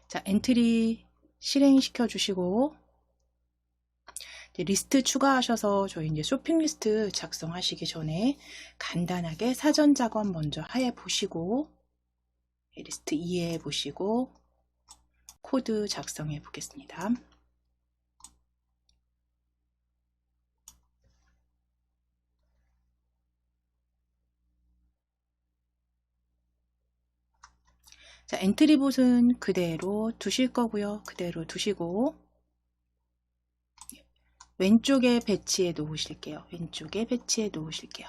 자, 엔트리 실행시켜 주시고 리스트 추가하셔서 저희 이제 쇼핑 리스트 작성하시기 전에 간단하게 사전 작업 먼저 해 보시고 리스트 이해해 보시고 코드 작성해 보겠습니다. 자, 엔트리 봇은 그대로 두실 거고요. 그대로 두시고 왼쪽에 배치해 놓으실게요. 왼쪽에 배치해 놓으실게요.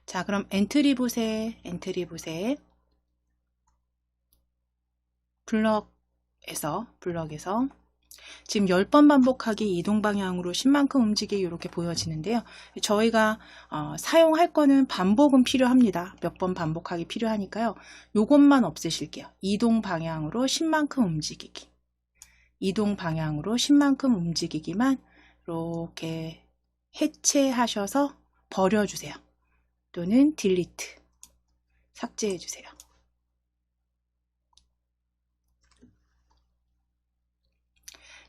자, 그럼 엔트리 봇에 블럭에서 지금 10번 반복하기 이동 방향으로 10만큼 움직이기 이렇게 보여지는데요. 저희가 사용할 거는 반복은 필요합니다. 몇 번 반복하기 필요하니까요. 요것만 없애실게요. 이동 방향으로 10만큼 움직이기. 이동 방향으로 10만큼 움직이기만 이렇게 해체하셔서 버려주세요. 또는 딜리트, 삭제해주세요.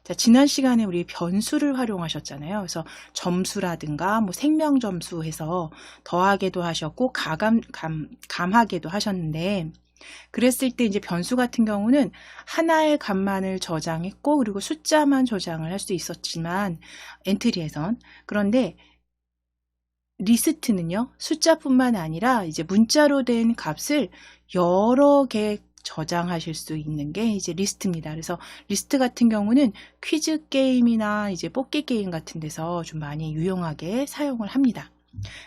자, 지난 시간에 우리 변수를 활용하셨잖아요. 그래서 점수라든가 뭐 생명 점수 해서 더하게도 하셨고 감하게도 하셨는데 그랬을 때 이제 변수 같은 경우는 하나의 값만을 저장했고 그리고 숫자만 저장을 할 수 있었지만 엔트리에선 그런데 리스트는요, 숫자뿐만 아니라 이제 문자로 된 값을 여러 개 저장하실 수 있는 게 이제 리스트입니다. 그래서 리스트 같은 경우는 퀴즈 게임이나 이제 뽑기 게임 같은 데서 좀 많이 유용하게 사용을 합니다.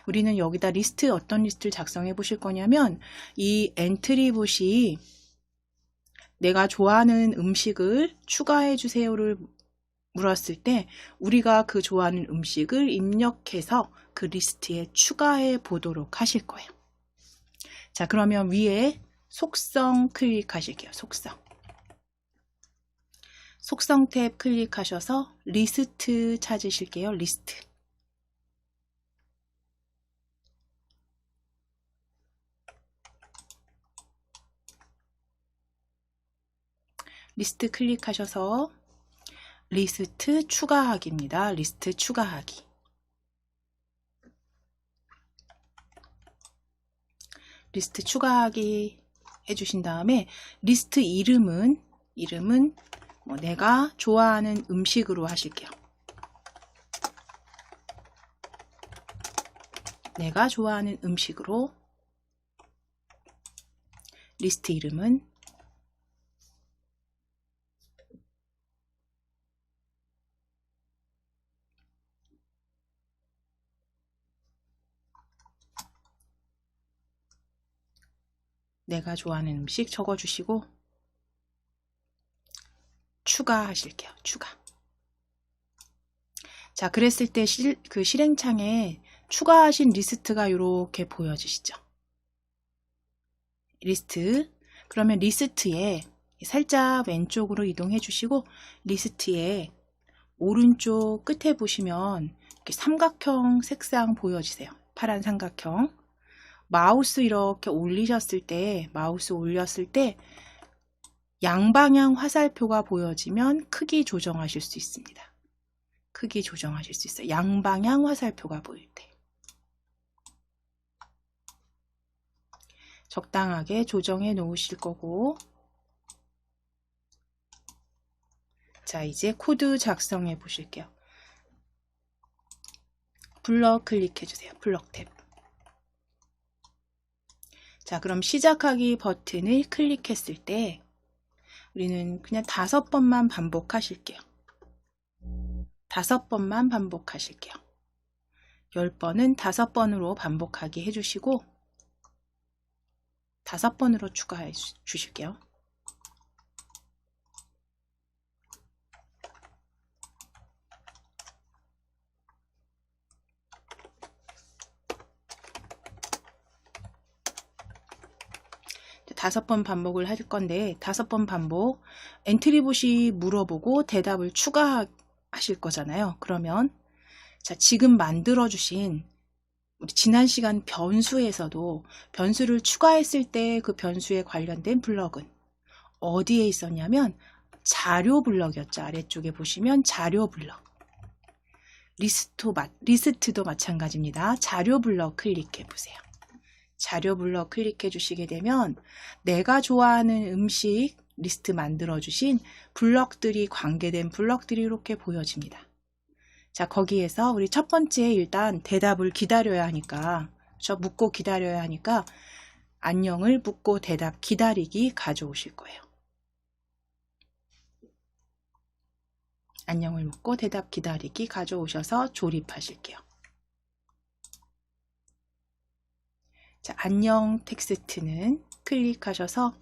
우리는 여기다 리스트, 어떤 리스트를 작성해 보실 거냐면 이 엔트리 봇이 내가 좋아하는 음식을 추가해 주세요를 물었을 때 우리가 그 좋아하는 음식을 입력해서 그 리스트에 추가해 보도록 하실 거예요. 자, 그러면 위에 속성 클릭하실게요. 속성 탭 클릭하셔서 리스트 찾으실게요. 리스트. 리스트 클릭하셔서 리스트 추가하기입니다. 리스트 추가하기. 리스트 추가하기 해주신 다음에 리스트 이름은 뭐 내가 좋아하는 음식으로 하실게요. 내가 좋아하는 음식으로 리스트 이름은 내가 좋아하는 음식 적어주시고 추가하실게요. 추가. 자, 그랬을 때 그 실행창에 추가하신 리스트가 이렇게 보여지시죠. 리스트. 그러면 리스트에 살짝 왼쪽으로 이동해 주시고 리스트에 오른쪽 끝에 보시면 이렇게 삼각형 색상 보여지세요. 파란 삼각형. 마우스 이렇게 올리셨을 때 양방향 화살표가 보여지면 크기 조정하실 수 있습니다. 크기 조정하실 수 있어요. 양방향 화살표가 보일 때. 적당하게 조정해 놓으실 거고 자, 이제 코드 작성해 보실게요. 블럭 클릭해 주세요. 블럭 탭. 자, 그럼 시작하기 버튼을 클릭했을 때 우리는 그냥 5번만 반복하실게요. 5번만 반복하실게요. 10번은 5번으로 반복하게 해주시고 5번으로 추가해 주실게요. 5번 반복을 할 건데 5번 반복 엔트리봇이 물어보고 대답을 추가하실 거잖아요. 그러면 자, 지금 만들어 주신 우리 지난 시간 변수에서도 변수를 추가했을 때 그 변수에 관련된 블럭은 어디에 있었냐면 자료 블럭이었죠. 아래쪽에 보시면 자료 블럭. 리스트도 마찬가지입니다. 자료 블럭 클릭해 보세요. 자료 블럭 클릭해 주시게 되면 내가 좋아하는 음식 리스트 만들어 주신 블럭들이 관계된 블럭들이 이렇게 보여집니다. 자, 거기에서 우리 첫 번째 일단 대답을 기다려야 하니까 묻고 기다려야 하니까 안녕을 묻고 대답 기다리기 가져오실 거예요. 안녕을 묻고 대답 기다리기 가져오셔서 조립하실게요. 자, 안녕 텍스트는 클릭하셔서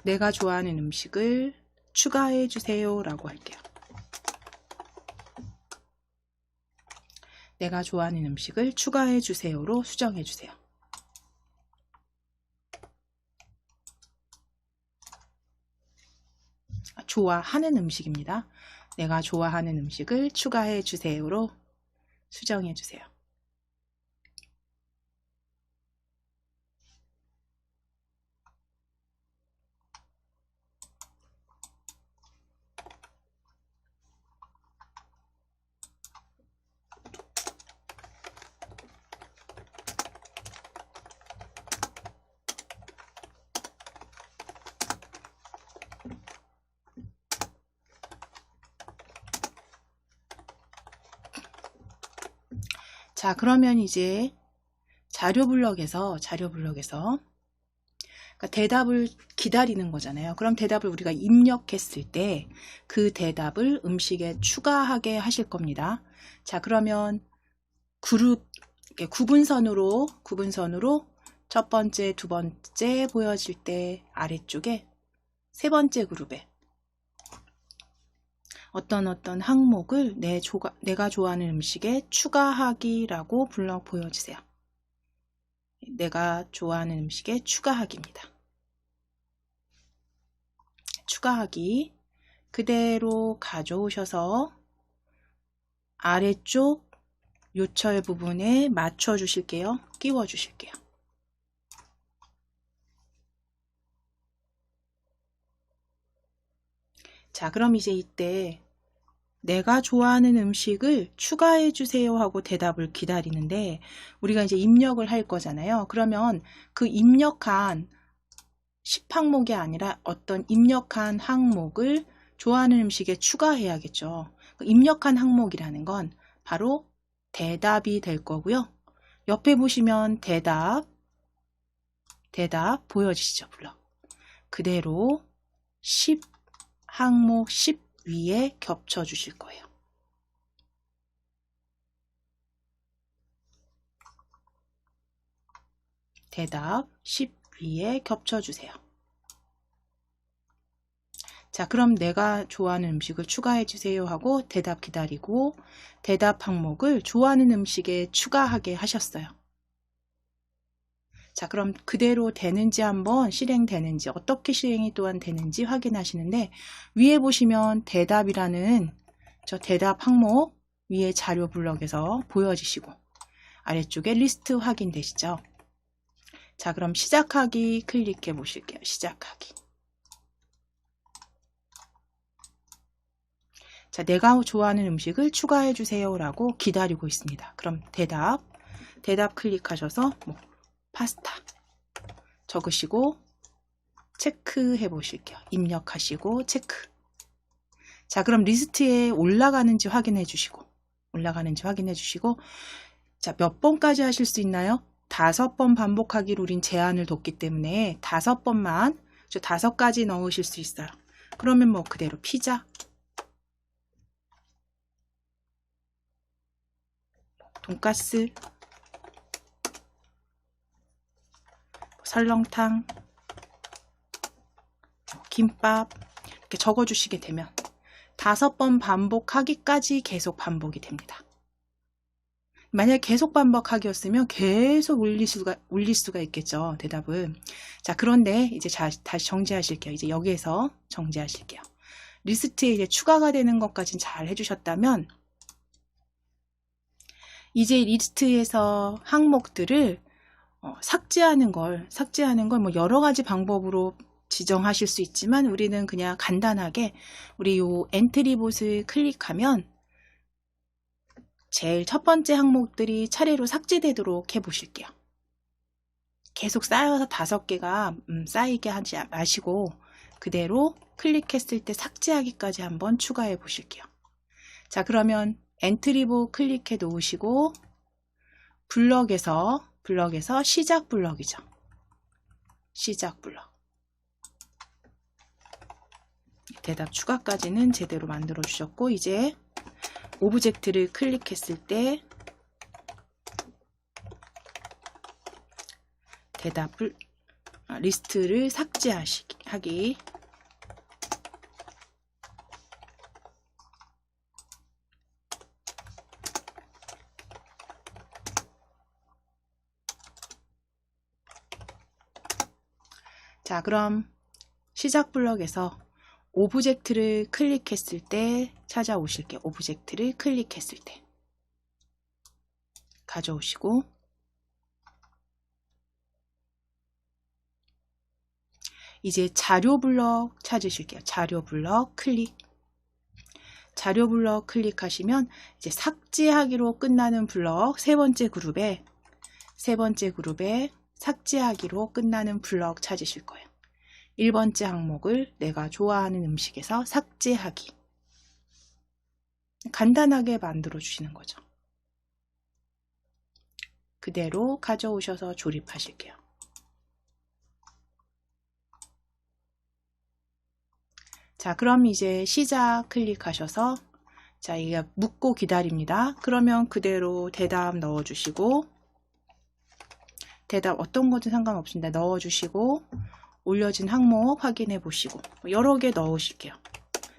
내가 좋아하는 음식을 추가해 주세요 라고 할게요. 내가 좋아하는 음식을 추가해 주세요로 수정해 주세요. 좋아하는 음식입니다. 내가 좋아하는 음식을 추가해 주세요로 수정해 주세요. 자, 그러면 이제 자료 블럭에서 그러니까 대답을 기다리는 거잖아요. 그럼 대답을 우리가 입력했을 때 그 대답을 음식에 추가하게 하실 겁니다. 자, 그러면 구분선으로 첫 번째, 두 번째 보여질 때 아래쪽에 세 번째 그룹에 어떤 항목을 내가 좋아하는 음식에 추가하기라고 불러 보여주세요. 내가 좋아하는 음식에 추가하기입니다. 추가하기 그대로 가져오셔서 아래쪽 요철 부분에 맞춰 주실게요. 끼워 주실게요. 자, 그럼 이제 이때 내가 좋아하는 음식을 추가해 주세요 하고 대답을 기다리는데 우리가 이제 입력을 할 거잖아요. 그러면 그 입력한 10항목이 아니라 어떤 입력한 항목을 좋아하는 음식에 추가해야겠죠. 입력한 항목이라는 건 바로 대답이 될 거고요. 옆에 보시면 대답 보여지시죠? 블럭. 그대로 10항목 10 위에 겹쳐 주실 거예요. 대답 10 위에 겹쳐 주세요. 자, 그럼 내가 좋아하는 음식을 추가해 주세요 하고 대답 기다리고 대답 항목을 좋아하는 음식에 추가하게 하셨어요. 자, 그럼 그대로 되는지 한번 실행되는지 어떻게 실행이 또한 되는지 확인하시는데 위에 보시면 대답이라는 저 대답 항목 위에 자료 블럭에서 보여지시고 아래쪽에 리스트 확인되시죠? 자, 그럼 시작하기 클릭해 보실게요. 시작하기. 자, 내가 좋아하는 음식을 추가해 주세요 라고 기다리고 있습니다. 그럼 대답 클릭하셔서 파스타 적으시고 체크해 보실게요. 입력하시고 체크. 자, 그럼 리스트에 올라가는지 확인해 주시고 자, 몇 번까지 하실 수 있나요? 5번 반복하기로 우린 제한을 뒀기 때문에 5번만 5가지 넣으실 수 있어요. 그러면 그대로 피자, 돈가스, 설렁탕, 김밥 이렇게 적어주시게 되면 5번 반복하기까지 계속 반복이 됩니다. 만약 계속 반복하기였으면 계속 올릴 수가 있겠죠. 대답은. 자, 그런데 이제 다시 정지하실게요. 이제 여기에서 정지하실게요. 리스트에 이제 추가가 되는 것까지는 잘 해주셨다면, 이제 리스트에서 항목들을 삭제하는 걸 뭐 여러 가지 방법으로 지정하실 수 있지만, 우리는 그냥 간단하게 우리 요 엔트리봇을 클릭하면 제일 첫 번째 항목들이 차례로 삭제되도록 해 보실게요. 계속 쌓여서 5개가 쌓이게 하지 마시고 그대로 클릭했을 때 삭제하기까지 한번 추가해 보실게요. 자, 그러면 엔트리봇 클릭해 놓으시고 블럭에서 시작 블럭이죠. 시작 블럭. 대답 추가까지는 제대로 만들어 주셨고, 이제 오브젝트를 클릭했을 때 대답을 리스트를 삭제하기. 자, 그럼 시작 블럭에서 오브젝트를 클릭했을 때 찾아오실게요. 오브젝트를 클릭했을 때 가져오시고, 이제 자료 블럭 찾으실게요. 자료 블럭 클릭. 자료 블럭 클릭하시면 이제 삭제하기로 끝나는 블럭 세 번째 그룹에 삭제하기로 끝나는 블럭 찾으실 거예요. 1번째 항목을 내가 좋아하는 음식에서 삭제하기. 간단하게 만들어 주시는 거죠. 그대로 가져오셔서 조립하실게요. 자, 그럼 이제 시작 클릭하셔서, 자, 이게 묻고 기다립니다. 그러면 그대로 대답 넣어주시고, 대답 어떤 거든 상관없습니다. 넣어주시고, 올려진 항목 확인해 보시고, 여러 개 넣으실게요.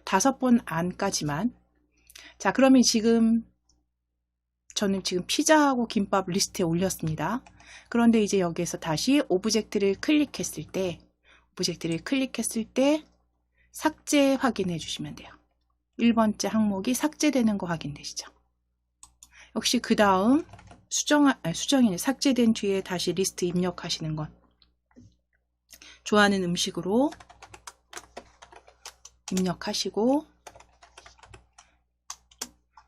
5번 안까지만. 자, 그러면 저는 지금 피자하고 김밥 리스트에 올렸습니다. 그런데 이제 여기에서 다시 오브젝트를 클릭했을 때 삭제 확인해 주시면 돼요. 1번째 항목이 삭제되는 거 확인되시죠? 역시 그 다음 수정이 삭제된 뒤에 다시 리스트 입력하시는 건 좋아하는 음식으로 입력하시고,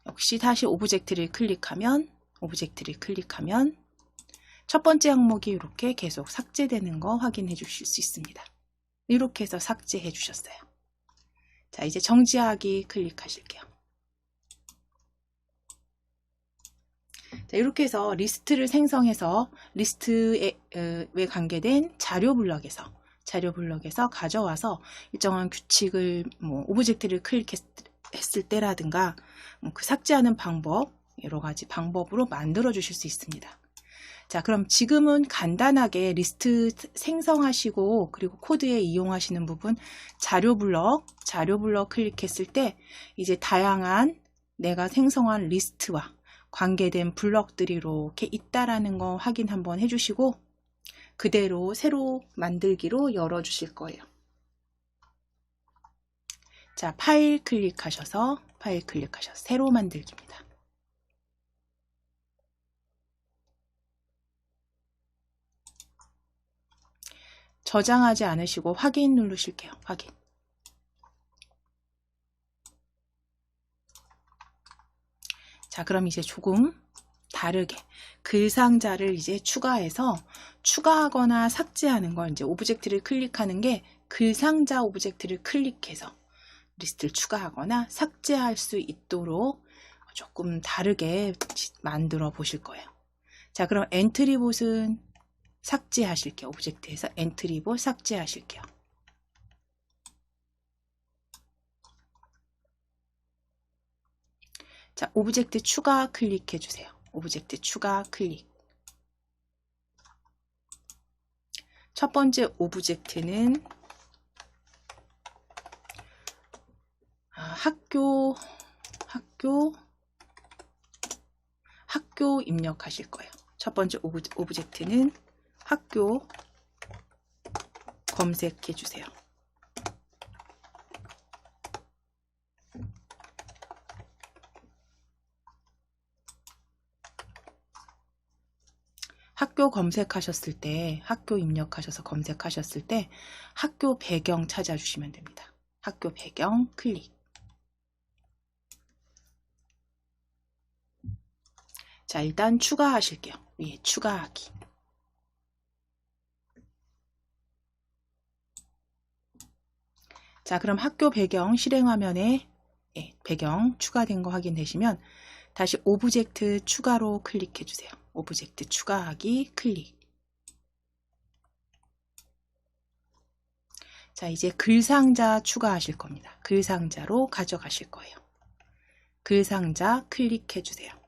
역시 다시 오브젝트를 클릭하면 첫 번째 항목이 이렇게 계속 삭제되는 거 확인해 주실 수 있습니다. 이렇게 해서 삭제해 주셨어요. 자, 이제 정지하기 클릭하실게요. 자, 이렇게 해서 리스트를 생성해서 리스트에 관계된 자료 블럭에서 가져와서 일정한 규칙을 오브젝트를 클릭했을 때라든가 그 삭제하는 방법, 여러 가지 방법으로 만들어 주실 수 있습니다. 자, 그럼 지금은 간단하게 리스트 생성하시고 그리고 코드에 이용하시는 부분 자료 블럭 클릭했을 때 이제 다양한 내가 생성한 리스트와 관계된 블럭들이 이렇게 있다라는 거 확인 한번 해주시고, 그대로 새로 만들기로 열어주실 거예요. 자, 파일 클릭하셔서 새로 만들기입니다. 저장하지 않으시고 확인 누르실게요. 확인. 자, 그럼 이제 조금 다르게 글 상자를 이제 추가하거나 삭제하는 걸, 이제 오브젝트를 클릭하는 게 글 상자 오브젝트를 클릭해서 리스트를 추가하거나 삭제할 수 있도록 조금 다르게 만들어 보실 거예요. 자, 그럼 엔트리봇은 삭제하실게요. 오브젝트에서 엔트리봇 삭제하실게요. 자, 오브젝트 추가 클릭해 주세요. 오브젝트 추가 클릭. 첫 번째 오브젝트는 학교 입력하실 거예요. 첫 번째 오브젝트는 학교 검색해 주세요. 학교 검색하셨을 때, 학교 입력하셔서 검색하셨을 때 학교 배경 찾아주시면 됩니다. 학교 배경 클릭. 자, 일단 추가하실게요. 위에 추가하기. 자, 그럼 학교 배경 실행화면에 배경 추가된 거 확인되시면 다시 오브젝트 추가로 클릭해 주세요. 오브젝트 추가하기 클릭. 자, 이제 글상자 추가하실 겁니다. 글상자로 가져가실 거예요. 글상자 클릭해 주세요.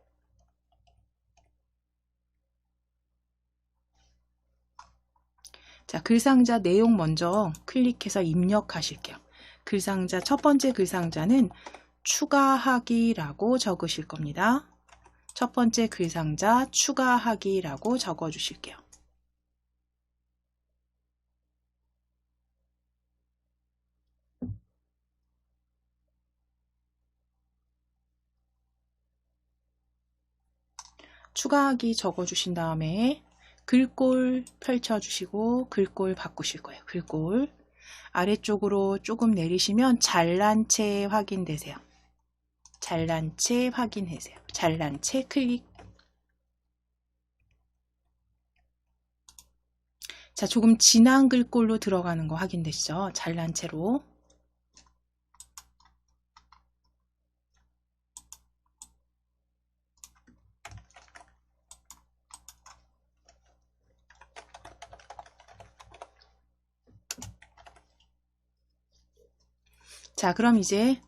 자, 글상자 내용 먼저 클릭해서 입력하실게요. 글상자 첫 번째 글상자는 추가하기라고 적으실 겁니다. 첫 번째 글상자 추가하기라고 적어 주실게요. 추가하기 적어 주신 다음에 글꼴 펼쳐 주시고 글꼴 바꾸실 거예요. 글꼴 아래쪽으로 조금 내리시면 잘난 채 확인되세요. 잘난 채 확인하세요. 잘난 채 클릭. 자, 조금 진한 글꼴로 들어가는 거 확인되시죠? 잘난 채로. 자, 그럼 이제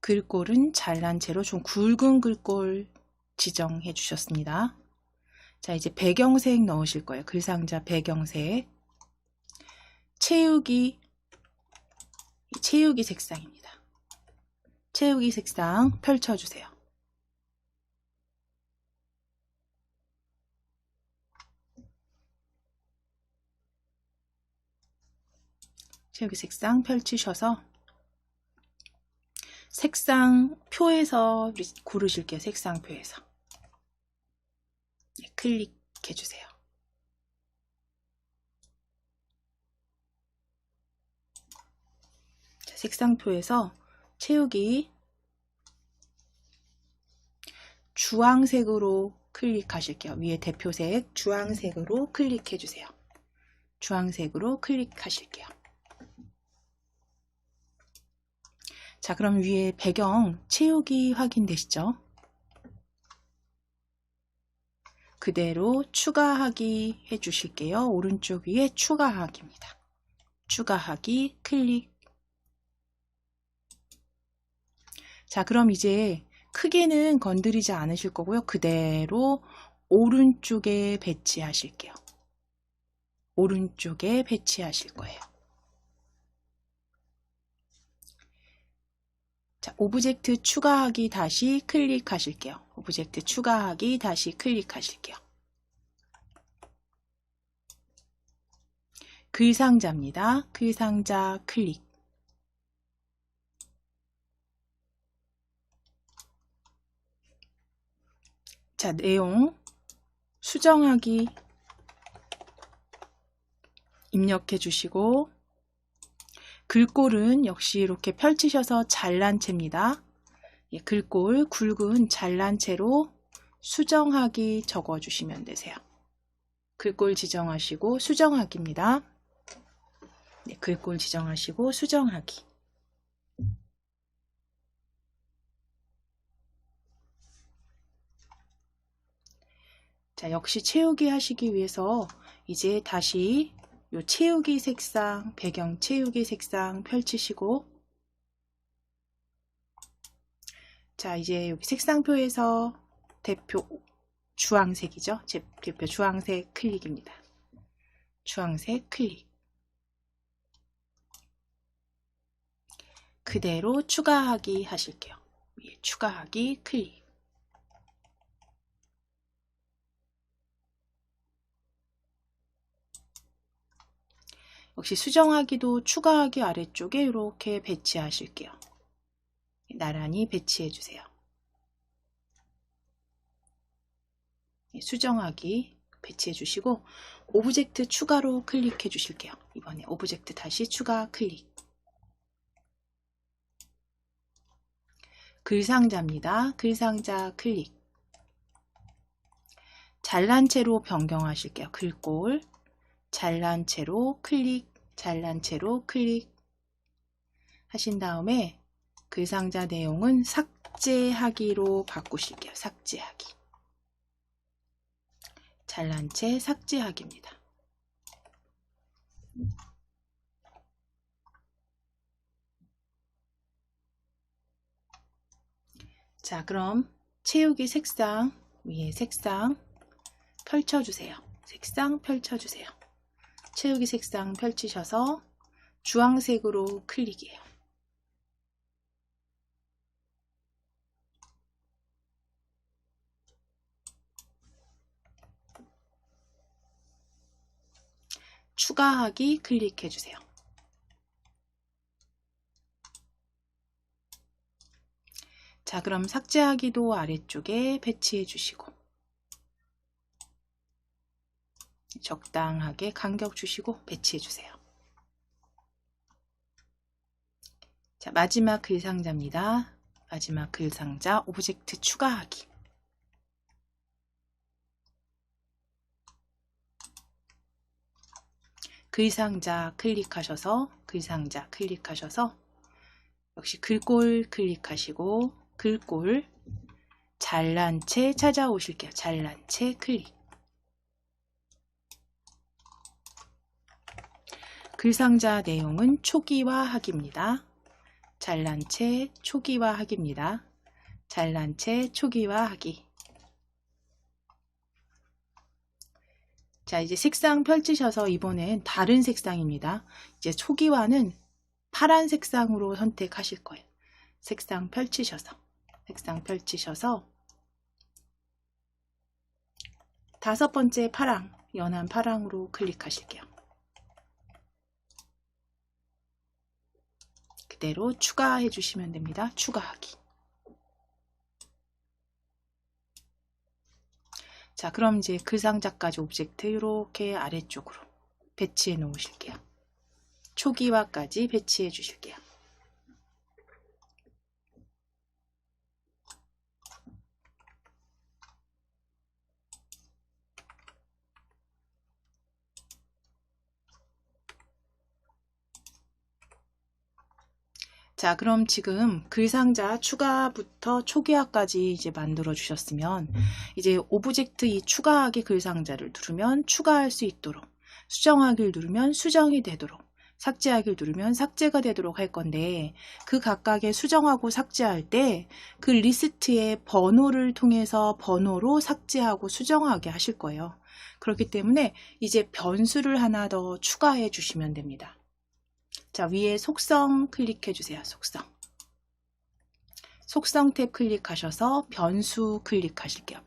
글꼴은 잘난 채로 좀 굵은 글꼴 지정해 주셨습니다. 자, 이제 배경색 넣으실 거예요. 글상자 배경색. 채우기 색상입니다. 채우기 색상 펼쳐주세요. 채우기 색상 펼치셔서 색상표에서 고르실게요. 색상표에서. 네, 클릭해 주세요. 자, 색상표에서 채우기 주황색으로 클릭하실게요. 위에 대표색 주황색으로 클릭해 주세요. 주황색으로 클릭하실게요. 자, 그럼 위에 배경 채우기 확인되시죠? 그대로 추가하기 해주실게요. 오른쪽 위에 추가하기입니다. 추가하기 클릭. 자, 그럼 이제 크게는 건드리지 않으실 거고요. 그대로 오른쪽에 배치하실게요. 오른쪽에 배치하실 거예요. 자, 오브젝트 추가하기 다시 클릭하실게요. 오브젝트 추가하기 다시 클릭하실게요. 글상자입니다. 글상자 클릭. 자, 내용 수정하기 입력해 주시고 글꼴은 역시 이렇게 펼치셔서 잘난 채입니다. 예, 글꼴 굵은 잘난 채로 수정하기 적어주시면 되세요. 글꼴 지정하시고 수정하기입니다. 네, 글꼴 지정하시고 수정하기. 자, 역시 채우기 하시기 위해서 이제 다시 요 채우기 색상, 배경 채우기 색상 펼치시고 자, 이제 여기 색상표에서 대표 주황색이죠. 제 대표 주황색 클릭입니다. 주황색 클릭. 그대로 추가하기 하실게요. 위에 추가하기 클릭. 역시 수정하기도 추가하기 아래쪽에 이렇게 배치하실게요. 나란히 배치해 주세요. 수정하기 배치해 주시고 오브젝트 추가로 클릭해 주실게요. 이번에 오브젝트 다시 추가 클릭. 글상자입니다. 글상자 클릭. 잘난 채로 변경하실게요. 글꼴 잘난 채로 클릭, 잘난 채로 클릭 하신 다음에 글상자 내용은 삭제하기로 바꾸실게요. 삭제하기. 잘난 채 삭제하기입니다. 자, 그럼 채우기 색상 위에 색상 펼쳐주세요. 색상 펼쳐주세요. 채우기 색상 펼치셔서 주황색으로 클릭이에요. 추가하기 클릭해 주세요. 자, 그럼 삭제하기도 아래쪽에 배치해 주시고 적당하게 간격 주시고 배치해 주세요. 자, 마지막 글상자입니다. 마지막 글상자 오브젝트 추가하기. 글상자 클릭하셔서 역시 글꼴 클릭하시고 글꼴 잘난 채 찾아오실게요. 잘난 채 클릭. 글상자 내용은 초기화하기입니다. 잘난 채 초기화하기입니다. 잘난 채 초기화하기. 자, 이제 색상 펼치셔서 이번엔 다른 색상입니다. 이제 초기화는 파란 색상으로 선택하실 거예요. 색상 펼치셔서 다섯 번째 파랑, 연한 파랑으로 클릭하실게요. 그대로 추가해 주시면 됩니다. 추가하기. 자, 그럼 이제 글상자까지 오브젝트 이렇게 아래쪽으로 배치해 놓으실게요. 초기화까지 배치해 주실게요. 자, 그럼 지금 글상자 추가부터 초기화까지 이제 만들어 주셨으면 이제 오브젝트 이 추가하기 글상자를 누르면 추가할 수 있도록, 수정하기를 누르면 수정이 되도록, 삭제하기를 누르면 삭제가 되도록 할 건데 그 각각의 수정하고 삭제할 때 그 리스트의 번호를 통해서 번호로 삭제하고 수정하게 하실 거예요. 그렇기 때문에 이제 변수를 하나 더 추가해 주시면 됩니다. 자, 위에 속성 클릭해 주세요. 속성 탭 클릭하셔서 변수 클릭하실게요.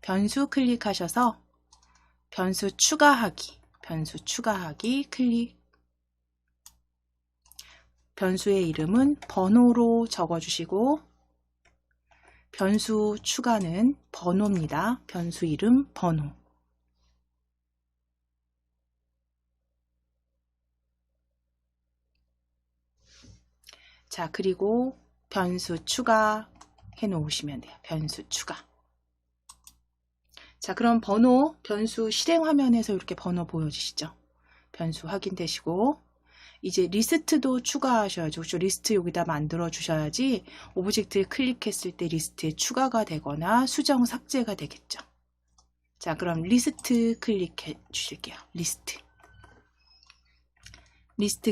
변수 클릭하셔서 변수 추가하기 클릭. 변수의 이름은 번호로 적어주시고 변수 추가는 번호입니다. 변수 이름 번호. 자, 그리고 변수 추가 해 놓으시면 돼요. 변수 추가. 자, 그럼 번호, 변수 실행 화면에서 이렇게 번호 보여지시죠? 변수 확인되시고 이제 리스트도 추가하셔야죠. 그렇죠? 리스트 여기다 만들어 주셔야지 오브젝트를 클릭했을 때 리스트에 추가가 되거나 수정 삭제가 되겠죠. 자, 그럼 리스트 클릭해 주실게요. 리스트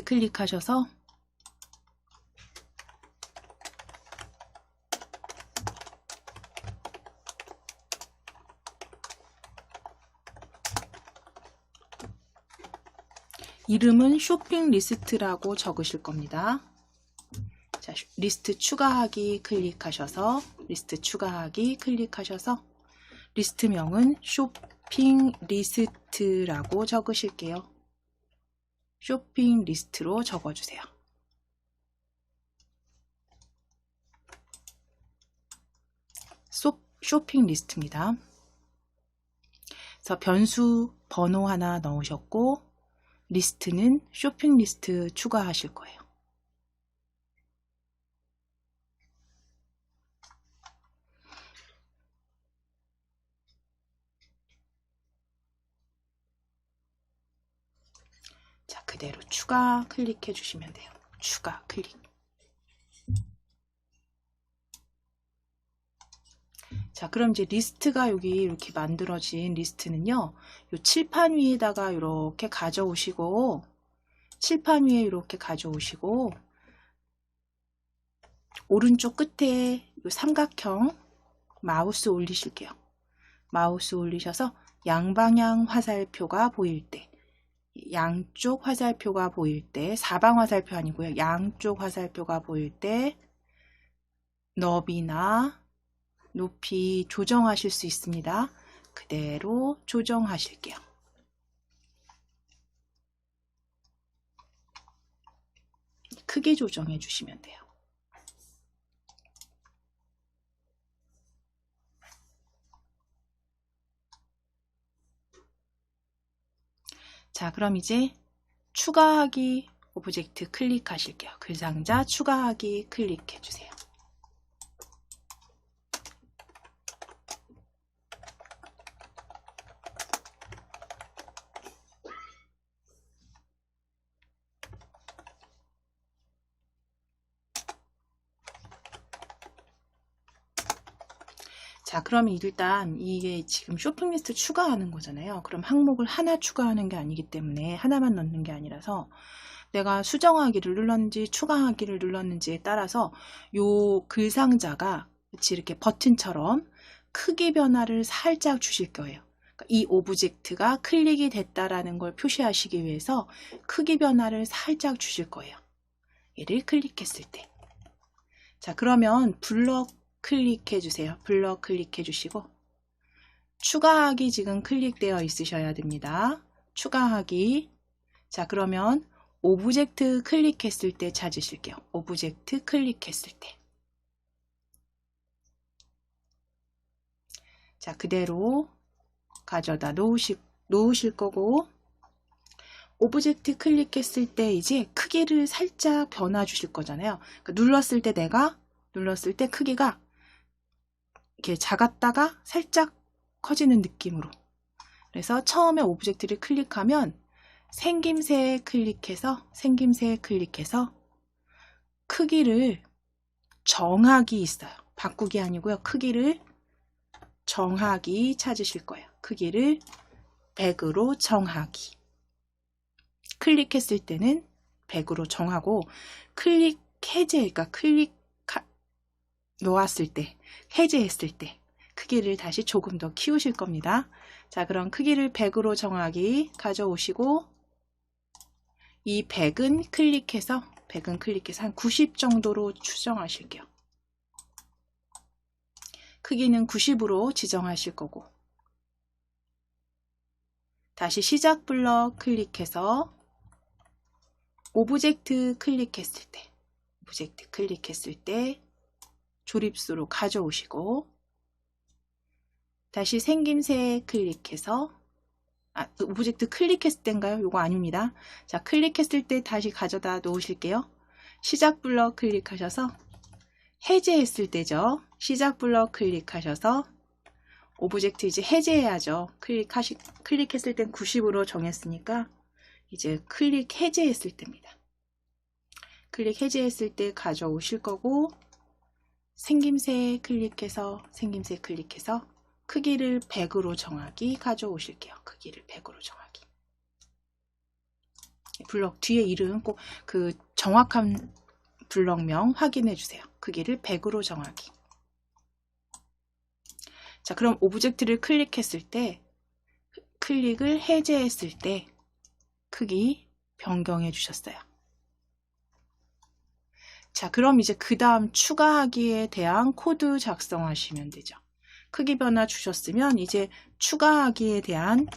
클릭하셔서 이름은 쇼핑 리스트라고 적으실 겁니다. 자, 리스트 추가하기 클릭하셔서 리스트명은 쇼핑 리스트라고 적으실게요. 쇼핑 리스트로 적어주세요. 쇼핑 리스트입니다. 그래서 변수 번호 하나 넣으셨고 리스트는 쇼핑 리스트 추가하실 거예요. 자, 그대로 추가 클릭해 주시면 돼요. 추가 클릭. 자, 그럼 이제 리스트가 여기 이렇게 만들어진 리스트는요, 요 칠판 위에다가 이렇게 가져오시고, 칠판 위에 이렇게 가져오시고, 오른쪽 끝에 요 삼각형 마우스 올리실게요. 마우스 올리셔서 양방향 화살표가 보일 때, 양쪽 화살표가 보일 때, 사방 화살표 아니고요. 양쪽 화살표가 보일 때, 너비나 높이 조정하실 수 있습니다. 그대로 조정하실게요. 크게 조정해 주시면 돼요. 자, 그럼 이제 추가하기 오브젝트 클릭하실게요. 글상자 추가하기 클릭해 주세요. 자, 그럼 일단 이게 지금 쇼핑 리스트 추가하는 거잖아요. 그럼 항목을 하나 추가하는 게 아니기 때문에 하나만 넣는 게 아니라서 내가 수정하기를 눌렀는지 추가하기를 눌렀는지에 따라서 요 글상자가 이렇게 버튼처럼 크기 변화를 살짝 주실 거예요. 그러니까 이 오브젝트가 클릭이 됐다라는 걸 표시하시기 위해서 크기 변화를 살짝 주실 거예요. 얘를 클릭했을 때. 자, 그러면 블럭 클릭해 주세요. 블럭 클릭해 주시고 추가하기 지금 클릭되어 있으셔야 됩니다. 추가하기. 자, 그러면 오브젝트 클릭했을 때 찾으실게요. 오브젝트 클릭했을 때. 자, 그대로 가져다 놓으실 거고 오브젝트 클릭했을 때 이제 크기를 살짝 변화 주실 거잖아요. 그러니까 눌렀을 때 크기가 이렇게 작았다가 살짝 커지는 느낌으로. 그래서 처음에 오브젝트를 클릭하면 생김새에 클릭해서 크기를 정하기 있어요. 바꾸기 아니고요. 크기를 정하기 찾으실 거예요. 크기를 100으로 정하기. 클릭했을 때는 100으로 정하고 클릭 해제, 그러니까 놓았을 때, 해제했을 때 크기를 다시 조금 더 키우실 겁니다. 자, 그럼 크기를 100으로 정하기 가져오시고 이 100은 클릭해서 한 90 정도로 추정하실게요. 크기는 90으로 지정하실 거고 다시 시작 블럭 클릭해서 오브젝트 클릭했을 때 조립수로 가져오시고 다시 생김새 클릭해서 오브젝트 클릭했을 때인가요? 요거 아닙니다. 자, 클릭했을 때 다시 가져다 놓으실게요. 시작 블럭 클릭하셔서 해제했을 때죠. 시작 블럭 클릭하셔서 오브젝트 이제 해제해야죠. 클릭했을 땐 90으로 정했으니까 이제 클릭 해제했을 때입니다. 클릭 해제했을 때 가져오실 거고 생김새 클릭해서 크기를 100으로 정하기 가져오실게요. 크기를 100으로 정하기. 블럭 뒤에 이름 꼭 그 정확한 블럭명 확인해 주세요. 크기를 100으로 정하기. 자, 그럼 오브젝트를 클릭했을 때 클릭을 해제했을 때 크기 변경해 주셨어요. 자, 그럼 이제 그 다음 추가하기에 대한 코드 작성하시면 되죠. 크기 변화 주셨으면 이제 추가하기에 대한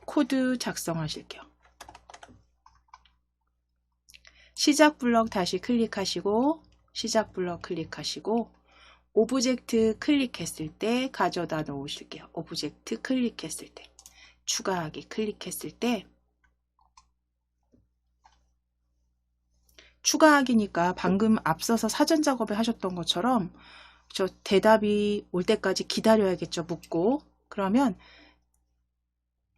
코드 작성하실게요. 시작 블럭 다시 클릭하시고 시작 블럭 클릭하시고 오브젝트 클릭했을 때 가져다 놓으실게요. 오브젝트 클릭했을 때 추가하기 클릭했을 때 추가하기니까 방금 앞서서 사전 작업을 하셨던 것처럼 저 대답이 올 때까지 기다려야겠죠. 묻고 그러면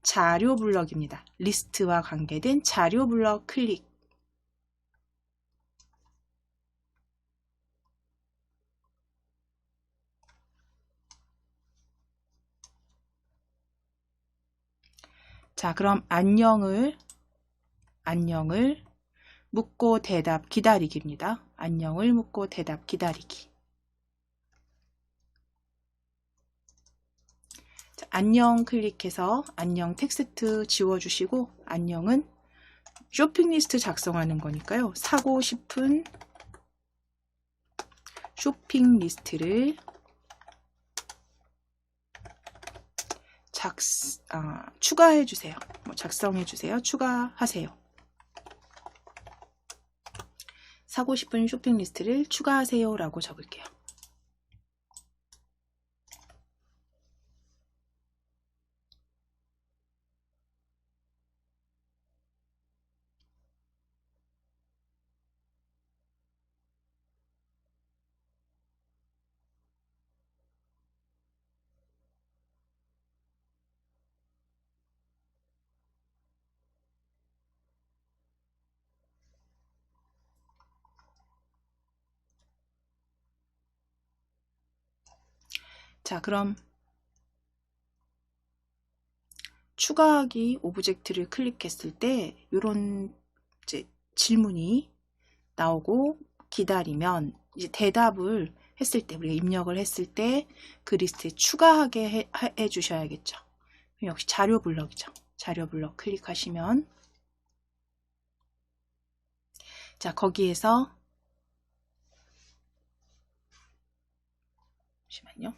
자료 블럭입니다. 리스트와 관계된 자료 블럭 클릭 자 그럼 안녕을 묻고 대답 기다리기입니다. 안녕을 묻고 대답 기다리기. 자, 안녕 클릭해서 안녕 텍스트 지워주시고 안녕은 쇼핑 리스트 작성하는 거니까요. 사고 싶은 쇼핑 리스트를 추가해 주세요. 작성해 주세요. 추가하세요. 사고 싶은 쇼핑 리스트를 추가하세요 라고 적을게요. 자, 그럼 추가하기 오브젝트를 클릭했을 때 이런 이제 질문이 나오고 기다리면 이제 대답을 했을 때 우리가 입력을 했을 때 그 리스트에 추가하게 해 주셔야겠죠. 역시 자료 블럭이죠. 자료 블럭 클릭하시면 자 거기에서 잠시만요.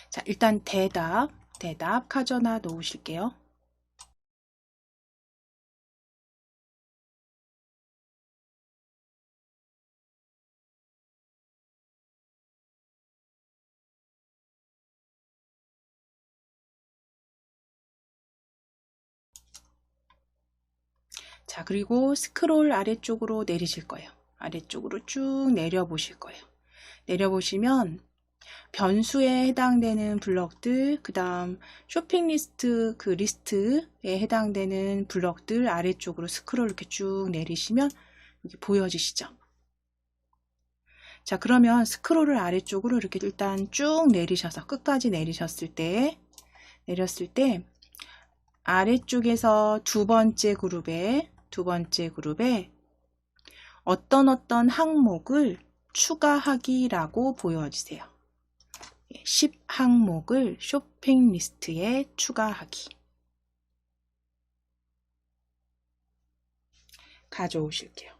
자 일단 대답 가져다 놓으실게요. 자 그리고 스크롤 아래쪽으로 내리실 거예요. 아래쪽으로 쭉 내려보실 거예요. 내려보시면 변수에 해당되는 블럭들, 그 다음 쇼핑 리스트 그 리스트에 해당되는 블럭들 아래쪽으로 스크롤 이렇게 쭉 내리시면 여기 보여지시죠? 자 그러면 스크롤을 아래쪽으로 이렇게 일단 쭉 내리셔서 끝까지 내렸을 때 아래쪽에서 두 번째 그룹에 어떤 항목을 추가하기라고 보여주세요. 10항목을 쇼핑 리스트에 추가하기. 가져오실게요.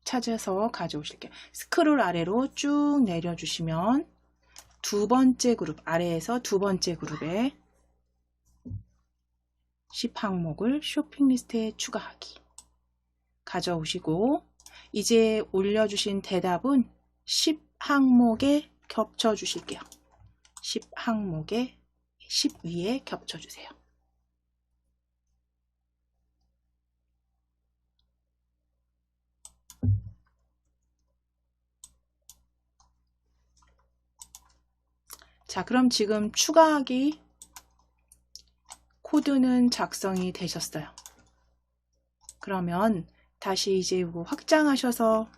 찾아서 가져오실게요. 스크롤 아래로 쭉 내려주시면 두 번째 그룹, 아래에서 두 번째 그룹에 10항목을 쇼핑 리스트에 추가하기. 가져오시고 이제 올려주신 대답은 10항목에 겹쳐주실게요. 10항목에 10 위에 겹쳐주세요. 자, 그럼 지금 추가하기 코드는 작성이 되셨어요. 그러면 다시 이제 확장하셔서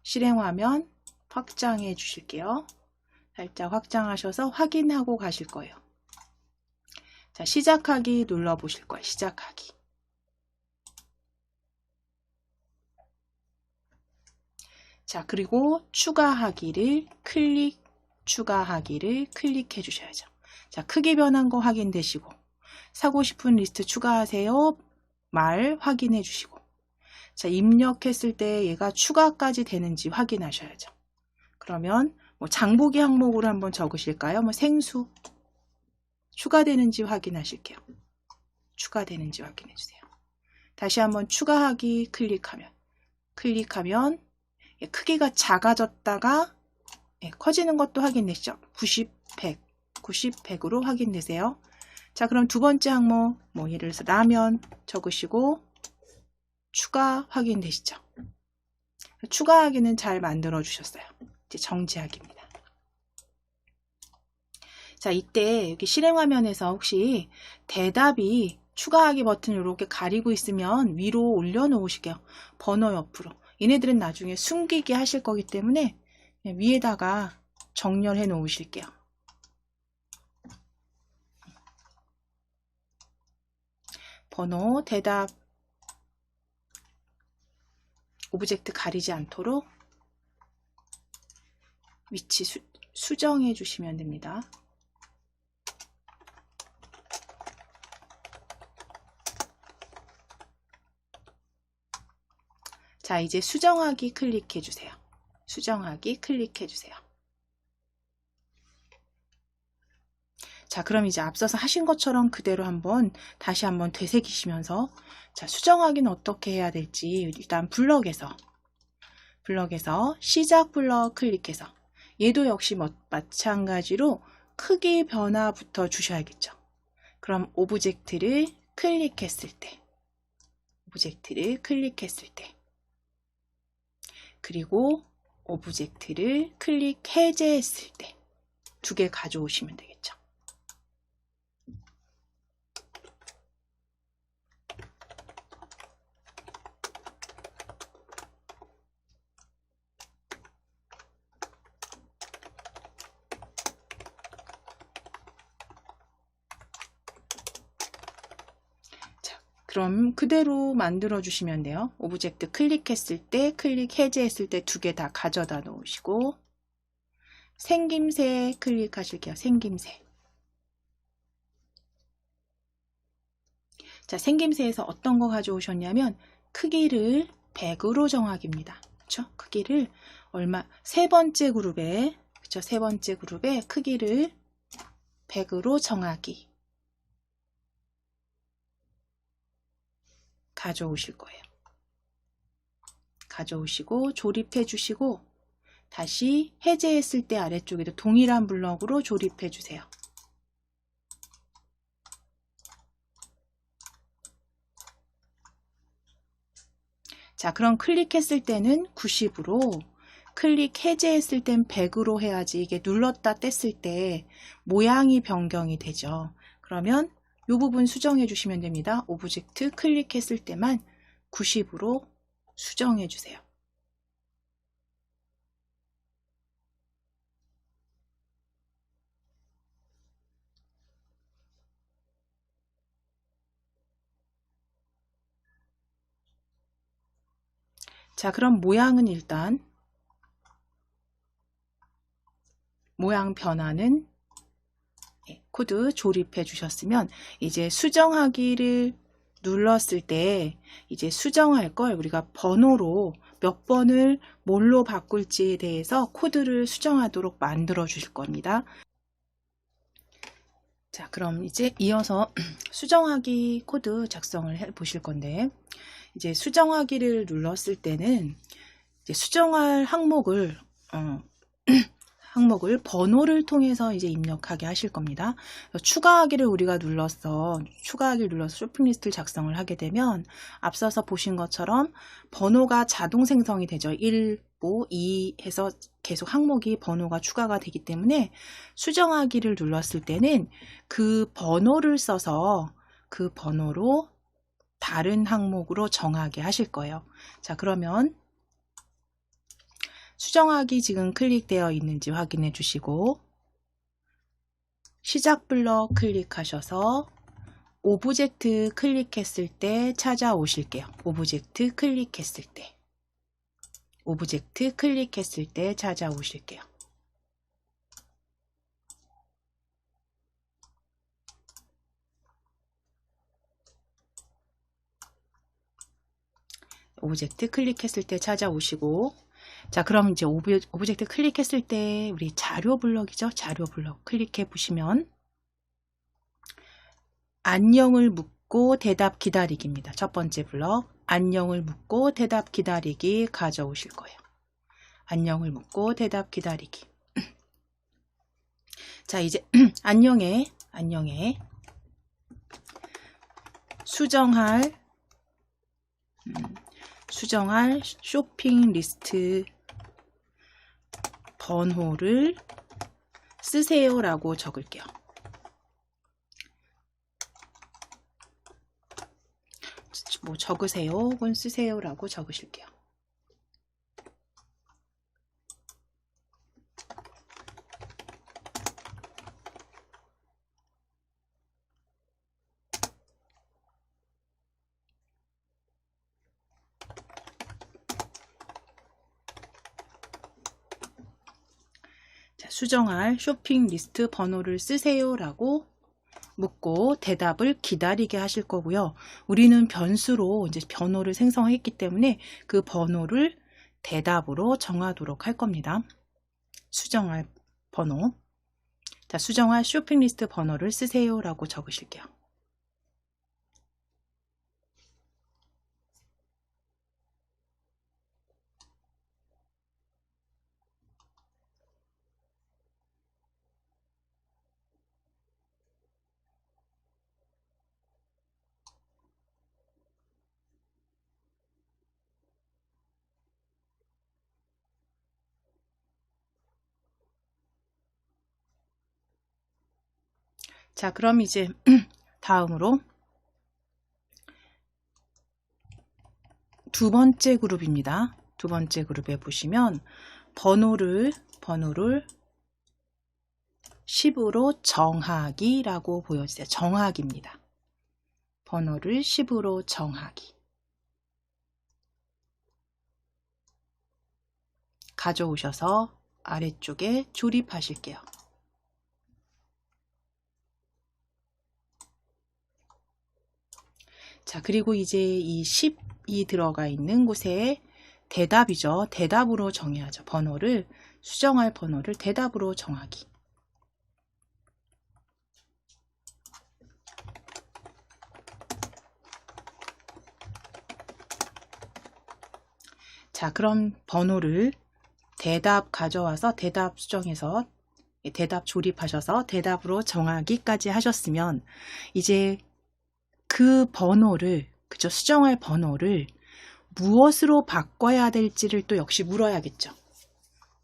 실행화면 확장해 주실게요. 살짝 확장하셔서 확인하고 가실 거예요. 자, 시작하기 눌러 보실 거예요. 시작하기. 자, 그리고 추가하기를 클릭해 주셔야죠. 자, 크기 변한 거 확인되시고 사고 싶은 리스트 추가하세요 말 확인해 주시고 자, 입력했을 때 얘가 추가까지 되는지 확인하셔야죠. 그러면 뭐 장보기 항목으로 한번 적으실까요? 뭐 생수 추가되는지 확인하실게요. 추가되는지 확인해 주세요. 다시 한번 추가하기 클릭하면 크기가 작아졌다가 커지는 것도 확인되시죠? 90, 100, 90, 100으로 확인되세요. 자, 그럼 두 번째 항목, 뭐 예를 들어서 라면 적으시고 추가 확인되시죠? 추가하기는 잘 만들어 주셨어요. 이제 정지하기입니다. 자, 이때 여기 실행 화면에서 혹시 대답이 추가하기 버튼을 이렇게 가리고 있으면 위로 올려 놓으실게요. 번호 옆으로. 얘네들은 나중에 숨기게 하실 거기 때문에 위에다가 정렬해 놓으실게요. 번호, 대답, 오브젝트 가리지 않도록 위치 수정해 주시면 됩니다. 자, 이제 수정하기 클릭해 주세요. 수정하기 클릭해 주세요. 자, 그럼 이제 앞서서 하신 것처럼 그대로 다시 한번 되새기시면서 자, 수정하기는 어떻게 해야 될지 일단 블럭에서 시작 블럭 클릭해서 얘도 역시 마찬가지로 크기 변화부터 주셔야겠죠. 그럼 오브젝트를 클릭했을 때 그리고 오브젝트를 클릭 해제했을 때 두 개 가져오시면 되겠죠. 자, 그럼 그대로 만들어 주시면 돼요. 오브젝트 클릭했을 때, 클릭 해제했을 때 두 개 다 가져다 놓으시고 생김새 클릭하실게요. 생김새. 자, 생김새에서 어떤 거 가져오셨냐면 크기를 100으로 정하기입니다. 그렇죠? 크기를 세 번째 그룹에 크기를 100으로 정하기 가져오실 거예요. 가져오시고 조립해 주시고 다시 해제했을 때 아래쪽에도 동일한 블럭으로 조립해 주세요. 자, 그럼 클릭했을 때는 90으로, 클릭 해제했을 땐 100으로 해야지 이게 눌렀다 뗐을 때 모양이 변경이 되죠. 그러면 이 부분 수정해 주시면 됩니다. 오브젝트 클릭했을 때만 90으로 수정해 주세요. 자, 그럼 모양은 일단 모양 변화는 코드 조립해 주셨으면 이제 수정하기를 눌렀을 때 이제 수정할 걸 우리가 번호로 몇 번을 뭘로 바꿀지에 대해서 코드를 수정하도록 만들어 주실 겁니다. 자, 그럼 이제 이어서 수정하기 코드 작성을 해 보실 건데 이제 수정하기를 눌렀을 때는 이제 수정할 항목을 번호를 통해서 이제 입력하게 하실 겁니다. 추가하기를 우리가 추가하기를 눌러서 쇼핑 리스트를 작성을 하게 되면 앞서서 보신 것처럼 번호가 자동 생성이 되죠. 1, 5, 2 해서 계속 항목이 번호가 추가가 되기 때문에 수정하기를 눌렀을 때는 그 번호를 써서 그 번호로 다른 항목으로 정하게 하실 거예요. 자, 그러면 수정하기 지금 클릭되어 있는지 확인해 주시고 시작 블럭 클릭하셔서 오브젝트 클릭했을 때 찾아오실게요. 오브젝트 클릭했을 때 찾아오실게요. 오브젝트 클릭했을 때 찾아오시고, 자, 그럼 이제 오브젝트 클릭했을 때 우리 자료 블럭이죠. 자료 블럭 클릭해 보시면 안녕을 묻고 대답 기다리기입니다. 첫 번째 블럭 안녕을 묻고 대답 기다리기 가져오실 거예요. 안녕을 묻고 대답 기다리기. 자, 이제 안녕에 수정할 쇼핑 리스트 번호를 쓰세요라고 적을게요. 뭐 적으세요 혹은 쓰세요라고 적으실게요. 자, 수정할 쇼핑 리스트 번호를 쓰세요라고 묻고 대답을 기다리게 하실 거고요. 우리는 변수로 이제 번호를 생성했기 때문에 그 번호를 대답으로 정하도록 할 겁니다. 수정할 번호. 자, 수정할 쇼핑 리스트 번호를 쓰세요라고 적으실게요. 자, 그럼 이제 다음으로 두 번째 그룹입니다. 두 번째 그룹에 보시면 번호를 10으로 정하기라고 보여주세요. 정하기입니다. 번호를 10으로 정하기. 가져오셔서 아래쪽에 조립하실게요. 자, 그리고 이제 이 10이 들어가 있는 곳에 대답이죠. 대답으로 정해야죠. 번호를, 수정할 번호를 대답으로 정하기. 자, 그럼 번호를 대답 가져와서 대답 수정해서 대답 조립하셔서 대답으로 정하기까지 하셨으면 이제 그 번호를, 그죠? 수정할 번호를 무엇으로 바꿔야 될지를 또 역시 물어야겠죠.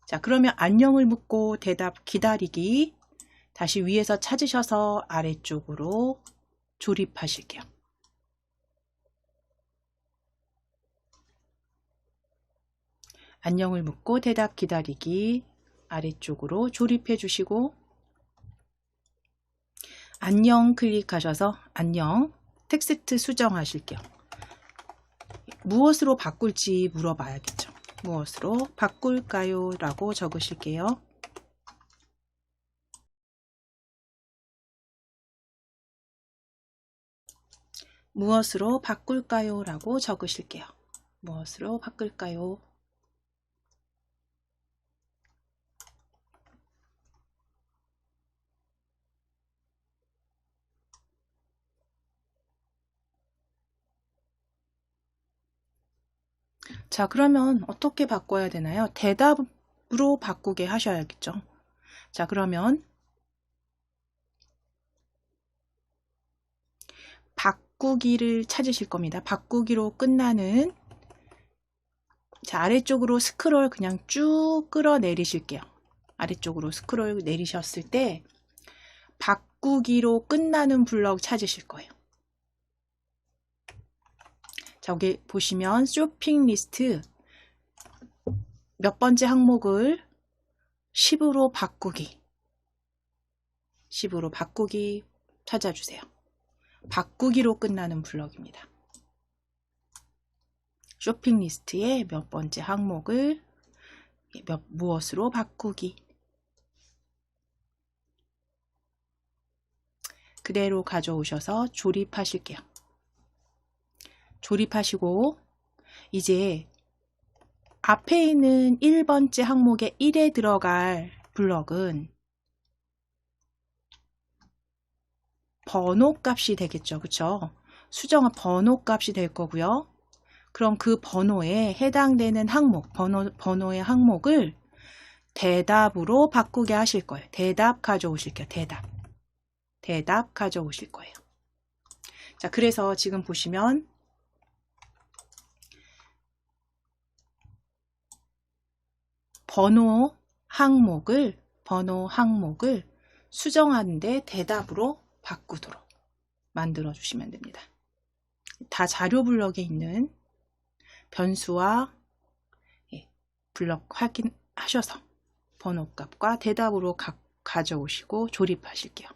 자, 그러면 안녕을 묻고 대답 기다리기 다시 위에서 찾으셔서 아래쪽으로 조립하실게요. 안녕을 묻고 대답 기다리기 아래쪽으로 조립해 주시고 안녕 클릭하셔서 안녕 텍스트 수정하실게요. 무엇으로 바꿀지 물어봐야겠죠. 무엇으로 바꿀까요? 라고 적으실게요. 무엇으로 바꿀까요? 라고 적으실게요. 무엇으로 바꿀까요? 자, 그러면 어떻게 바꿔야 되나요? 대답으로 바꾸게 하셔야겠죠. 자, 그러면 바꾸기를 찾으실 겁니다. 바꾸기로 끝나는, 자, 아래쪽으로 스크롤 그냥 쭉 끌어내리실게요. 아래쪽으로 스크롤 내리셨을 때 바꾸기로 끝나는 블럭 찾으실 거예요. 자, 여기 보시면 쇼핑 리스트 몇 번째 항목을 10으로 바꾸기, 10으로 바꾸기 찾아주세요. 바꾸기로 끝나는 블럭입니다. 쇼핑 리스트의 몇 번째 항목을 무엇으로 바꾸기. 그대로 가져오셔서 조립하실게요. 조립하시고 이제 앞에 있는 1번째 항목의 1에 들어갈 블럭은 번호 값이 되겠죠. 그쵸? 수정한 번호 값이 될 거고요. 그럼 그 번호에 해당되는 항목, 번호의 항목을 대답으로 바꾸게 하실 거예요. 대답 가져오실게요. 대답 가져오실 거예요. 자, 그래서 지금 보시면 번호 항목을 수정하는데 대답으로 바꾸도록 만들어 주시면 됩니다. 다 자료 블럭에 있는 변수와 블럭 확인하셔서 번호 값과 대답으로 가져오시고 조립하실게요.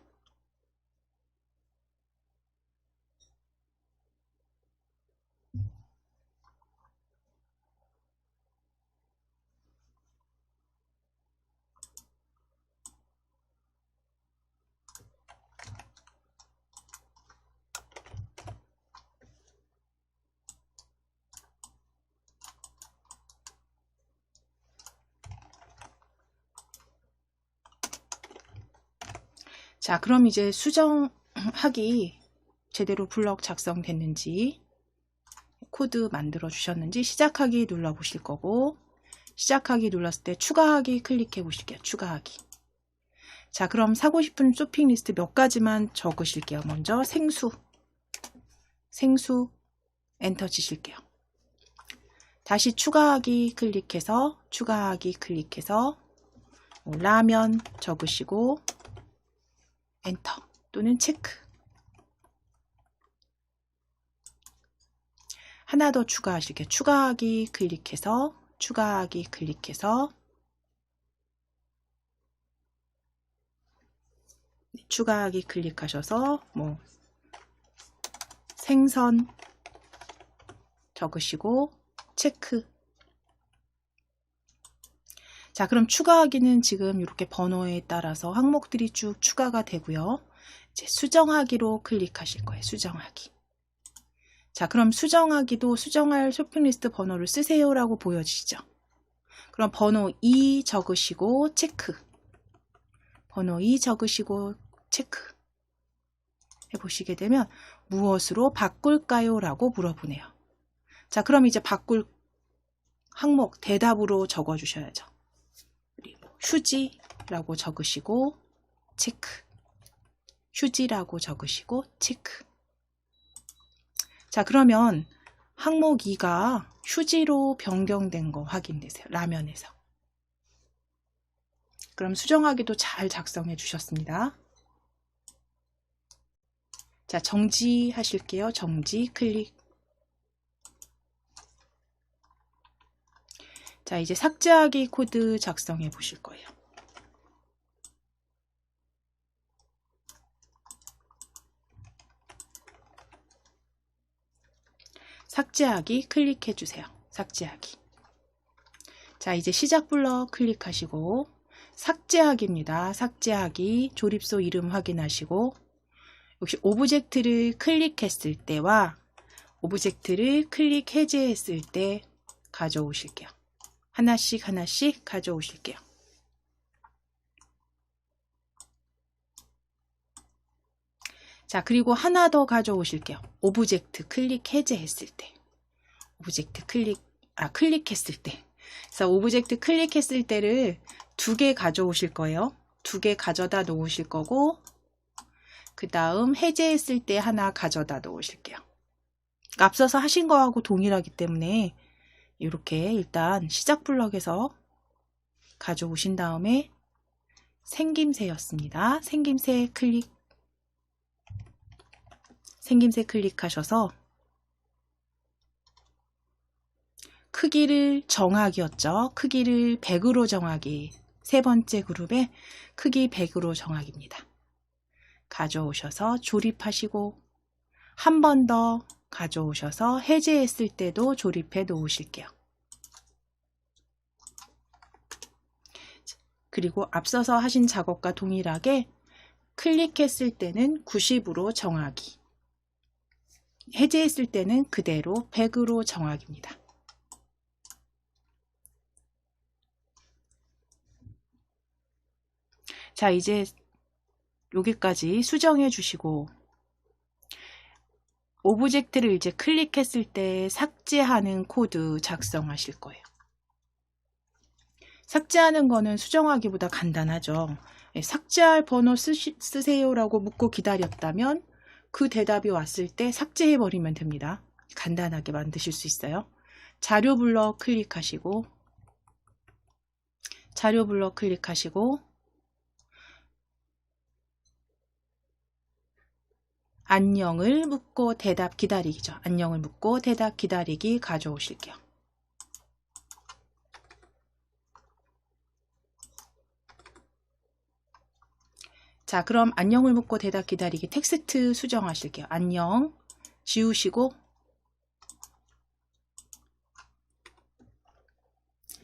자, 그럼 이제 수정하기 제대로 블럭 작성됐는지 코드 만들어 주셨는지 시작하기 눌러 보실 거고, 시작하기 눌렀을 때 추가하기 클릭해 보실게요. 추가하기. 자, 그럼 사고 싶은 쇼핑 리스트 몇 가지만 적으실게요. 먼저 생수 엔터 치실게요. 다시 추가하기 클릭해서 라면 적으시고 엔터 또는 체크. 하나 더 추가하실게요. 추가하기 클릭해서 추가하기 클릭하셔서 뭐 생선 적으시고 체크. 자, 그럼 추가하기는 지금 이렇게 번호에 따라서 항목들이 쭉 추가가 되고요. 이제 수정하기로 클릭하실 거예요. 수정하기. 자, 그럼 수정하기도 수정할 쇼핑리스트 번호를 쓰세요라고 보여지죠. 그럼 번호 2 적으시고 체크. 번호 2 적으시고 체크. 해보시게 되면 무엇으로 바꿀까요? 라고 물어보네요. 자, 그럼 이제 바꿀 항목 대답으로 적어주셔야죠. 그리고 휴지라고 적으시고 체크. 휴지라고 적으시고 체크. 자, 그러면 항목 2가 휴지로 변경된 거 확인되세요. 라면에서. 그럼 수정하기도 잘 작성해 주셨습니다. 자, 정지 하실게요. 정지 클릭. 자, 이제 삭제하기 코드 작성해 보실 거예요. 삭제하기 클릭해 주세요. 삭제하기. 자, 이제 시작 블럭 클릭하시고 삭제하기입니다. 삭제하기 조립소 이름 확인하시고 역시 오브젝트를 클릭했을 때와 오브젝트를 클릭 해제했을 때 가져오실게요. 하나씩 가져오실게요. 자, 그리고 하나 더 가져오실게요. 오브젝트 클릭 해제했을 때. 오브젝트 클릭했을 때. 그래서 오브젝트 클릭했을 때를 2개 가져오실 거예요. 2개 가져다 놓으실 거고, 그 다음 해제했을 때 하나 가져다 놓으실게요. 앞서서 하신 거하고 동일하기 때문에 이렇게 일단 시작 블럭에서 가져오신 다음에 생김새였습니다. 생김새 클릭하셔서 크기를 정하기였죠. 크기를 100으로 정하기. 세 번째 그룹의 크기 100으로 정하기입니다. 가져오셔서 조립하시고 한 번 더 가져오셔서 해제했을 때도 조립해 놓으실게요. 그리고 앞서서 하신 작업과 동일하게 클릭했을 때는 90으로 정하기. 해제했을 때는 그대로 100으로 정하기입니다. 자, 이제 여기까지 수정해 주시고 오브젝트를 이제 클릭했을 때 삭제하는 코드 작성하실 거예요. 삭제하는 거는 수정하기보다 간단하죠. 삭제할 번호 쓰세요라고 묻고 기다렸다면 그 대답이 왔을 때 삭제해버리면 됩니다. 간단하게 만드실 수 있어요. 자료 블럭 클릭하시고 자료 블럭 클릭하시고 안녕을 묻고 대답 기다리기죠. 안녕을 묻고 대답 기다리기 가져오실게요. 자, 그럼 안녕을 묻고 대답 기다리기 텍스트 수정하실게요. 안녕 지우시고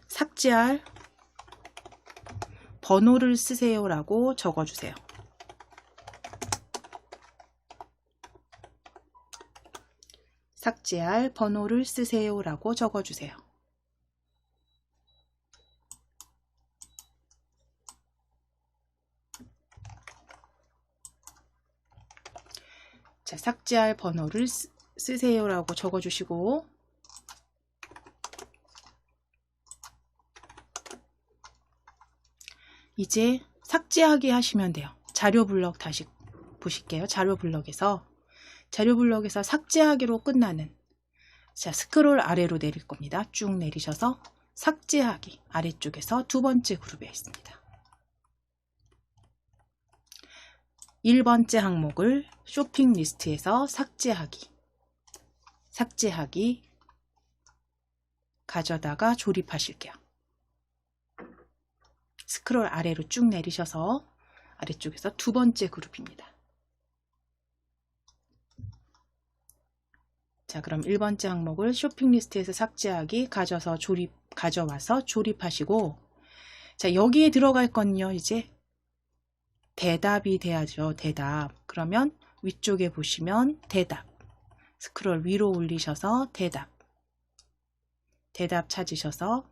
삭제할 번호를 쓰세요라고 적어주세요. 삭제할 번호를 쓰세요라고 적어주세요. 자, 삭제할 번호를 쓰세요라고 적어주시고 이제 삭제하기 하시면 돼요. 자료 블럭 다시 보실게요. 자료 블럭에서 삭제하기로 끝나는, 자, 스크롤 아래로 내릴 겁니다. 쭉 내리셔서 삭제하기 아래쪽에서 두 번째 그룹에 있습니다. 1번째 항목을 쇼핑 리스트에서 삭제하기 가져다가 조립하실게요. 스크롤 아래로 쭉 내리셔서 아래쪽에서 두 번째 그룹입니다. 자, 그럼 1번째 항목을 쇼핑 리스트에서 삭제하기 가져와서 조립하시고, 자, 여기에 들어갈 건요, 이제 대답이 돼야죠. 대답. 그러면 위쪽에 보시면 대답. 스크롤 위로 올리셔서 대답 찾으셔서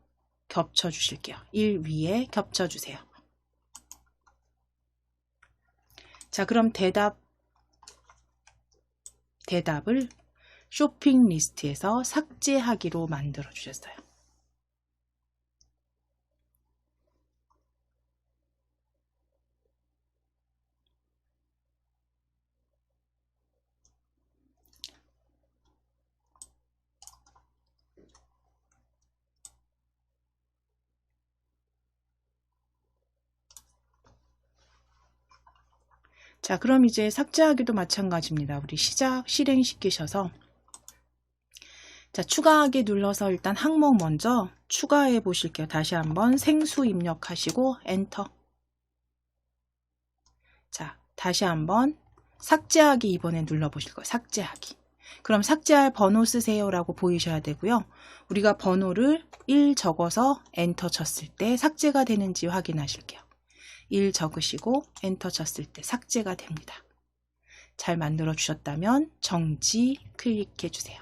겹쳐 주실게요. 1 위에 겹쳐 주세요. 자, 그럼 대답을 쇼핑 리스트에서 삭제하기로 만들어 주셨어요. 자, 그럼 이제 삭제하기도 마찬가지입니다. 우리 실행시키셔서, 자, 추가하기 눌러서 일단 항목 먼저 추가해 보실게요. 다시 한번 생수 입력하시고 엔터. 자, 다시 한번 삭제하기 이번에 눌러 보실 거예요. 삭제하기. 그럼 삭제할 번호 쓰세요라고 보이셔야 되고요. 우리가 번호를 1 적어서 엔터 쳤을 때 삭제가 되는지 확인하실게요. 1 적으시고 엔터 쳤을 때 삭제가 됩니다. 잘 만들어 주셨다면 정지 클릭해 주세요.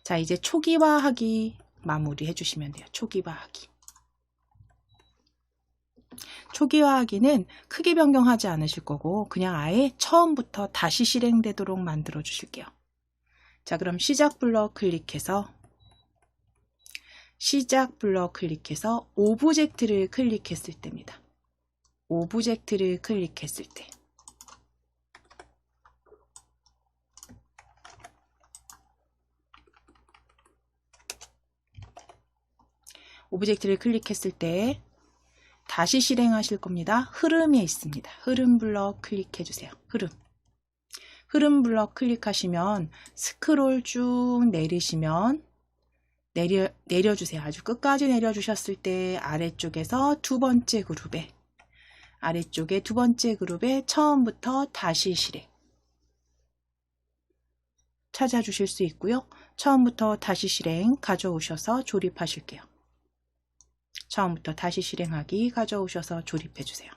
자, 이제 초기화하기 마무리 해주시면 돼요. 초기화하기는 크기 변경하지 않으실 거고 그냥 아예 처음부터 다시 실행되도록 만들어 주실게요. 자, 그럼 시작 블럭 클릭해서 오브젝트를 클릭했을 때입니다. 오브젝트를 클릭했을 때. 오브젝트를 클릭했을 때 다시 실행하실 겁니다. 흐름에 있습니다. 흐름 블럭 클릭해 주세요. 흐름 블럭 클릭하시면 스크롤 쭉 내리시면 내려주세요. 아주 끝까지 내려주셨을 때 아래쪽에서 아래쪽에 두 번째 그룹에 처음부터 다시 실행 찾아주실 수 있고요. 처음부터 다시 실행 가져오셔서 조립하실게요. 처음부터 다시 실행하기 가져오셔서 조립해 주세요.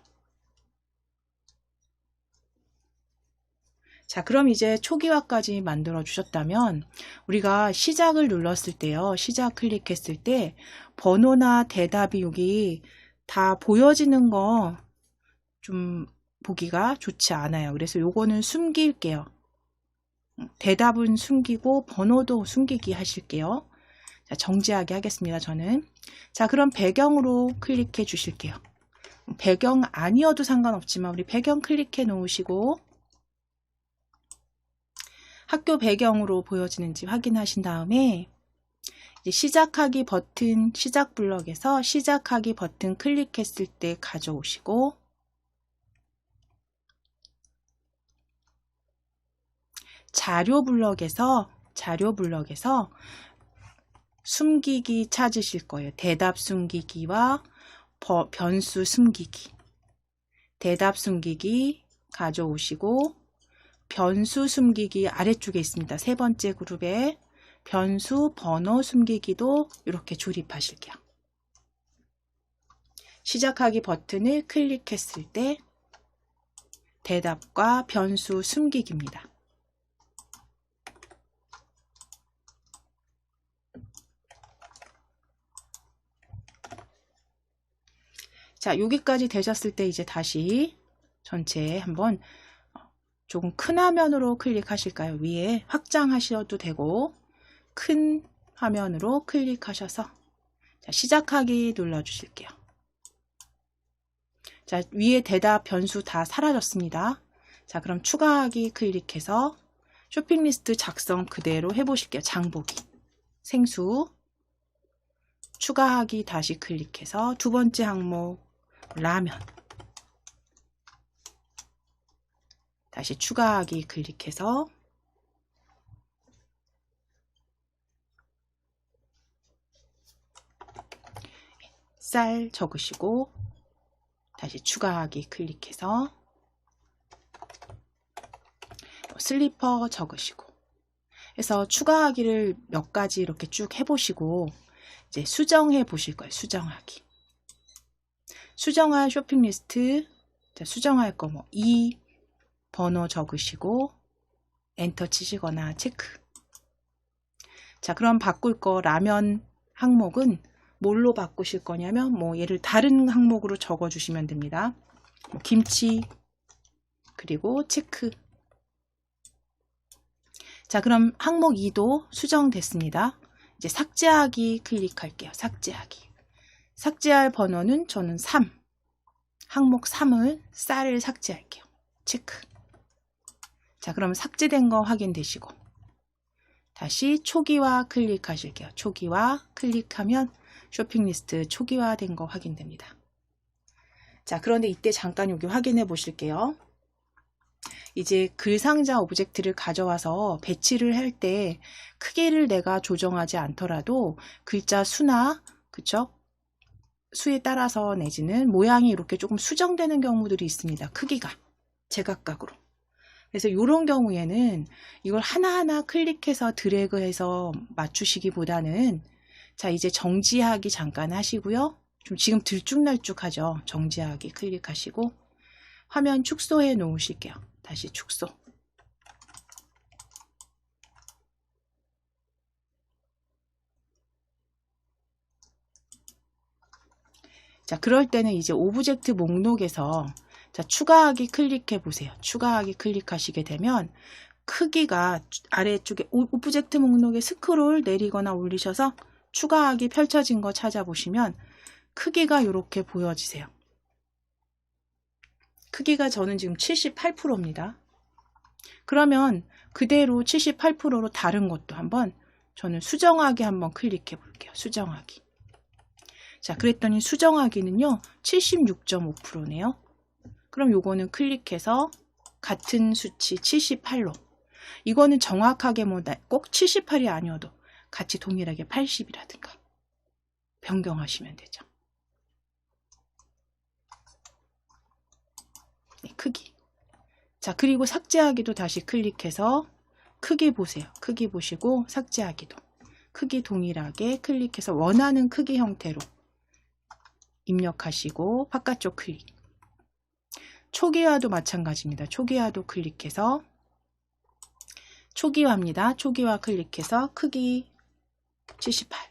자, 그럼 이제 초기화까지 만들어 주셨다면 우리가 시작을 눌렀을 때요. 시작 클릭했을 때 번호나 대답이 여기 다 보여지는 거 좀 보기가 좋지 않아요. 그래서 요거는 숨길게요. 대답은 숨기고 번호도 숨기기 하실게요. 자, 정지하게 하겠습니다. 저는. 자, 그럼 배경으로 클릭해 주실게요. 배경 아니어도 상관없지만 우리 배경 클릭해 놓으시고 학교 배경으로 보여지는지 확인하신 다음에 이제 시작하기 버튼, 시작 블럭에서 시작하기 버튼 클릭했을 때 가져오시고 자료 블럭에서 숨기기 찾으실 거예요. 대답 숨기기와 변수 숨기기. 대답 숨기기 가져오시고 변수 숨기기 아래쪽에 있습니다. 세 번째 그룹에 변수 번호 숨기기도 이렇게 조립하실게요. 시작하기 버튼을 클릭했을 때 대답과 변수 숨기기입니다. 자, 여기까지 되셨을 때 이제 다시 전체 한번 조금 큰 화면으로 클릭하실까요? 위에 확장하셔도 되고 큰 화면으로 클릭하셔서 자, 시작하기 눌러주실게요. 자, 위에 대답 변수 다 사라졌습니다. 자, 그럼 추가하기 클릭해서 쇼핑 리스트 작성 그대로 해보실게요. 장보기, 생수, 추가하기 다시 클릭해서 두 번째 항목 라면, 다시 추가하기 클릭해서 쌀 적으시고 다시 추가하기 클릭해서 슬리퍼 적으시고 해서 추가하기를 몇 가지 이렇게 쭉 해보시고 이제 수정해 보실 거예요. 수정하기. 수정할 쇼핑 리스트, 자, 수정할 거 뭐 2 번호 적으시고 엔터 치시거나 체크. 자, 그럼 바꿀 거 라면 항목은 뭘로 바꾸실 거냐면 뭐 얘를 다른 항목으로 적어 주시면 됩니다. 뭐 김치 그리고 체크. 자, 그럼 항목 2도 수정됐습니다. 이제 삭제하기 클릭할게요. 삭제하기. 삭제할 번호는 저는 3. 항목 3을 쌀을 삭제할게요. 체크. 자, 그럼 삭제된 거 확인되시고 다시 초기화 클릭하실게요. 초기화 클릭하면 쇼핑 리스트 초기화된 거 확인됩니다. 자, 그런데 이때 잠깐 여기 확인해 보실게요. 이제 글상자 오브젝트를 가져와서 배치를 할 때 크기를 내가 조정하지 않더라도 글자 수나 그쵸? 수에 따라서 내지는 모양이 이렇게 조금 수정되는 경우들이 있습니다. 크기가 제각각으로. 그래서 이런 경우에는 이걸 하나하나 클릭해서 드래그해서 맞추시기보다는 자, 이제 정지하기 잠깐 하시고요. 좀 지금 들쭉날쭉하죠. 정지하기 클릭하시고 화면 축소해 놓으실게요. 다시 축소. 자, 그럴 때는 이제 오브젝트 목록에서 자, 추가하기 클릭해 보세요. 추가하기 클릭하시게 되면 크기가 아래쪽에 오브젝트 목록에 스크롤 내리거나 올리셔서 추가하기 펼쳐진 거 찾아보시면 크기가 이렇게 보여지세요. 크기가 저는 지금 78%입니다. 그러면 그대로 78%로 다른 것도 한번 저는 수정하기 한번 클릭해 볼게요. 수정하기. 자, 그랬더니 수정하기는요 76.5%네요. 그럼 요거는 클릭해서 같은 수치 78로 이거는 정확하게 뭐 꼭 78이 아니어도 같이 동일하게 80이라든가 변경하시면 되죠. 네, 크기. 자, 그리고 삭제하기도 다시 클릭해서 크기 보세요. 크기 보시고 삭제하기도 크기 동일하게 클릭해서 원하는 크기 형태로 입력하시고 바깥쪽 클릭. 초기화도 마찬가지입니다. 초기화도 클릭해서 초기화입니다. 초기화 클릭해서 크기 78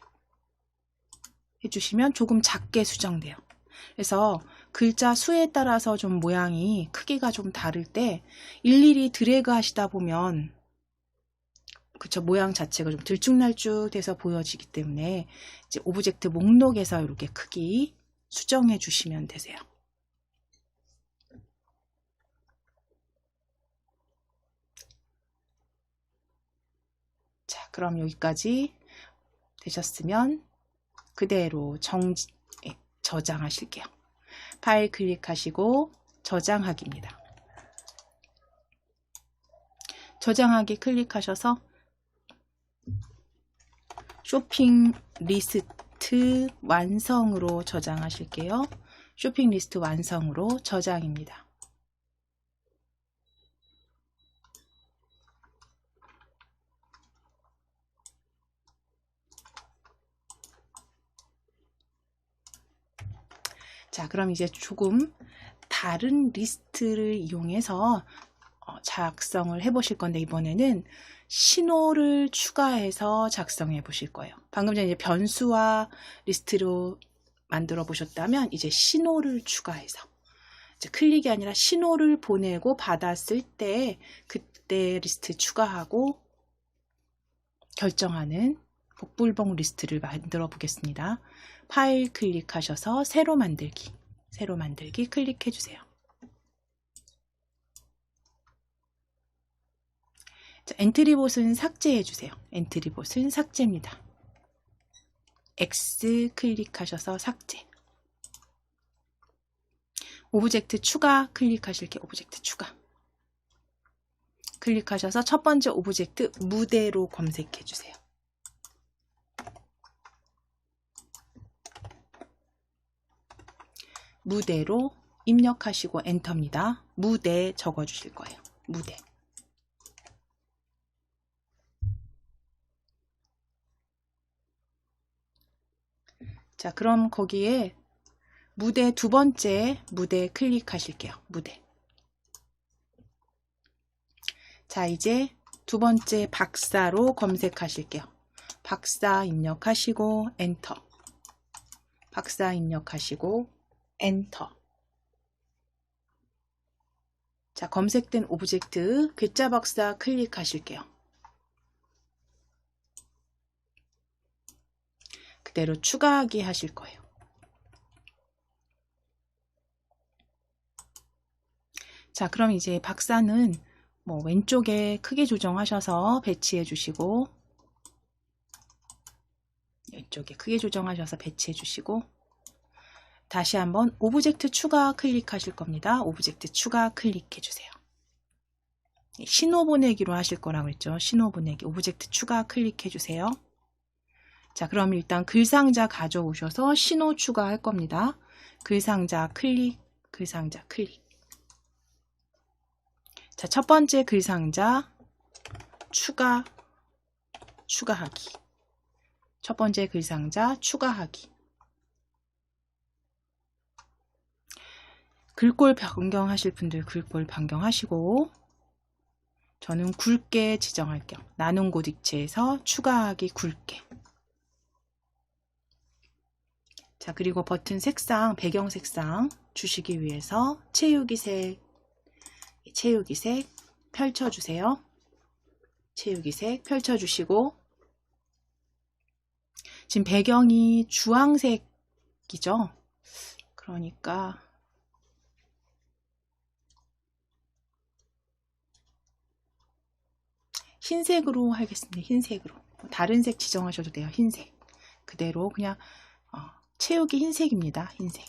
해주시면 조금 작게 수정돼요. 그래서 글자 수에 따라서 좀 모양이 크기가 좀 다를 때 일일이 드래그 하시다 보면 그쵸, 모양 자체가 좀 들쭉날쭉 돼서 보여지기 때문에 이제 오브젝트 목록에서 이렇게 크기 수정해 주시면 되세요. 자, 그럼 여기까지 되셨으면 그대로 저장하실게요. 파일 클릭하시고 저장하기입니다. 저장하기 클릭하셔서 쇼핑 리스트 완성으로 저장하실게요. 쇼핑 리스트 완성으로 저장입니다. 자, 그럼 이제 조금 다른 리스트를 이용해서 작성을 해 보실 건데, 이번에는 신호를 추가해서 작성해 보실 거예요. 방금 전에 이제 변수와 리스트로 만들어 보셨다면 이제 신호를 추가해서 이제 클릭이 아니라 신호를 보내고 받았을 때 그때 리스트 추가하고 결정하는 복불복 리스트를 만들어 보겠습니다. 파일 클릭하셔서 새로 만들기 클릭해 주세요. 자, 엔트리봇은 삭제해 주세요. 엔트리봇은 삭제입니다. X 클릭하셔서 삭제. 오브젝트 추가 클릭하실게요. 오브젝트 추가. 클릭하셔서 첫 번째 오브젝트 무대로 검색해 주세요. 무대로 입력하시고 엔터입니다. 무대 적어 주실 거예요. 무대. 자, 그럼 거기에 무대 두 번째 무대 클릭하실게요. 무대. 자, 이제 두 번째 박사로 검색하실게요. 박사 입력하시고 엔터. 박사 입력하시고 엔터. 자, 검색된 오브젝트 괴짜 박사 클릭하실게요. 그대로 추가하기 하실 거예요. 자, 그럼 이제 박사는 뭐 왼쪽에 크기 조정하셔서 배치해 주시고, 왼쪽에 크기 조정하셔서 배치해 주시고, 다시 한번 오브젝트 추가 클릭하실 겁니다. 오브젝트 추가 클릭해 주세요. 신호 보내기로 하실 거라고 했죠. 신호 보내기. 오브젝트 추가 클릭해 주세요. 자, 그럼 일단 글상자 가져오셔서 신호 추가할 겁니다. 글상자 클릭, 글상자 클릭. 자, 첫 번째 글상자 추가하기. 첫 번째 글상자 추가하기. 글꼴 변경하실 분들 글꼴 변경하시고, 저는 굵게 지정할게요. 나눈 곳 입체에서 추가하기 굵게. 자, 그리고 버튼 색상, 배경 색상 주시기 위해서 채우기 색 펼쳐주세요. 채우기 색 펼쳐주시고, 지금 배경이 주황색이죠. 그러니까 흰색으로 하겠습니다. 흰색으로. 다른 색 지정하셔도 돼요. 흰색. 그대로 그냥 채우기 흰색입니다. 흰색.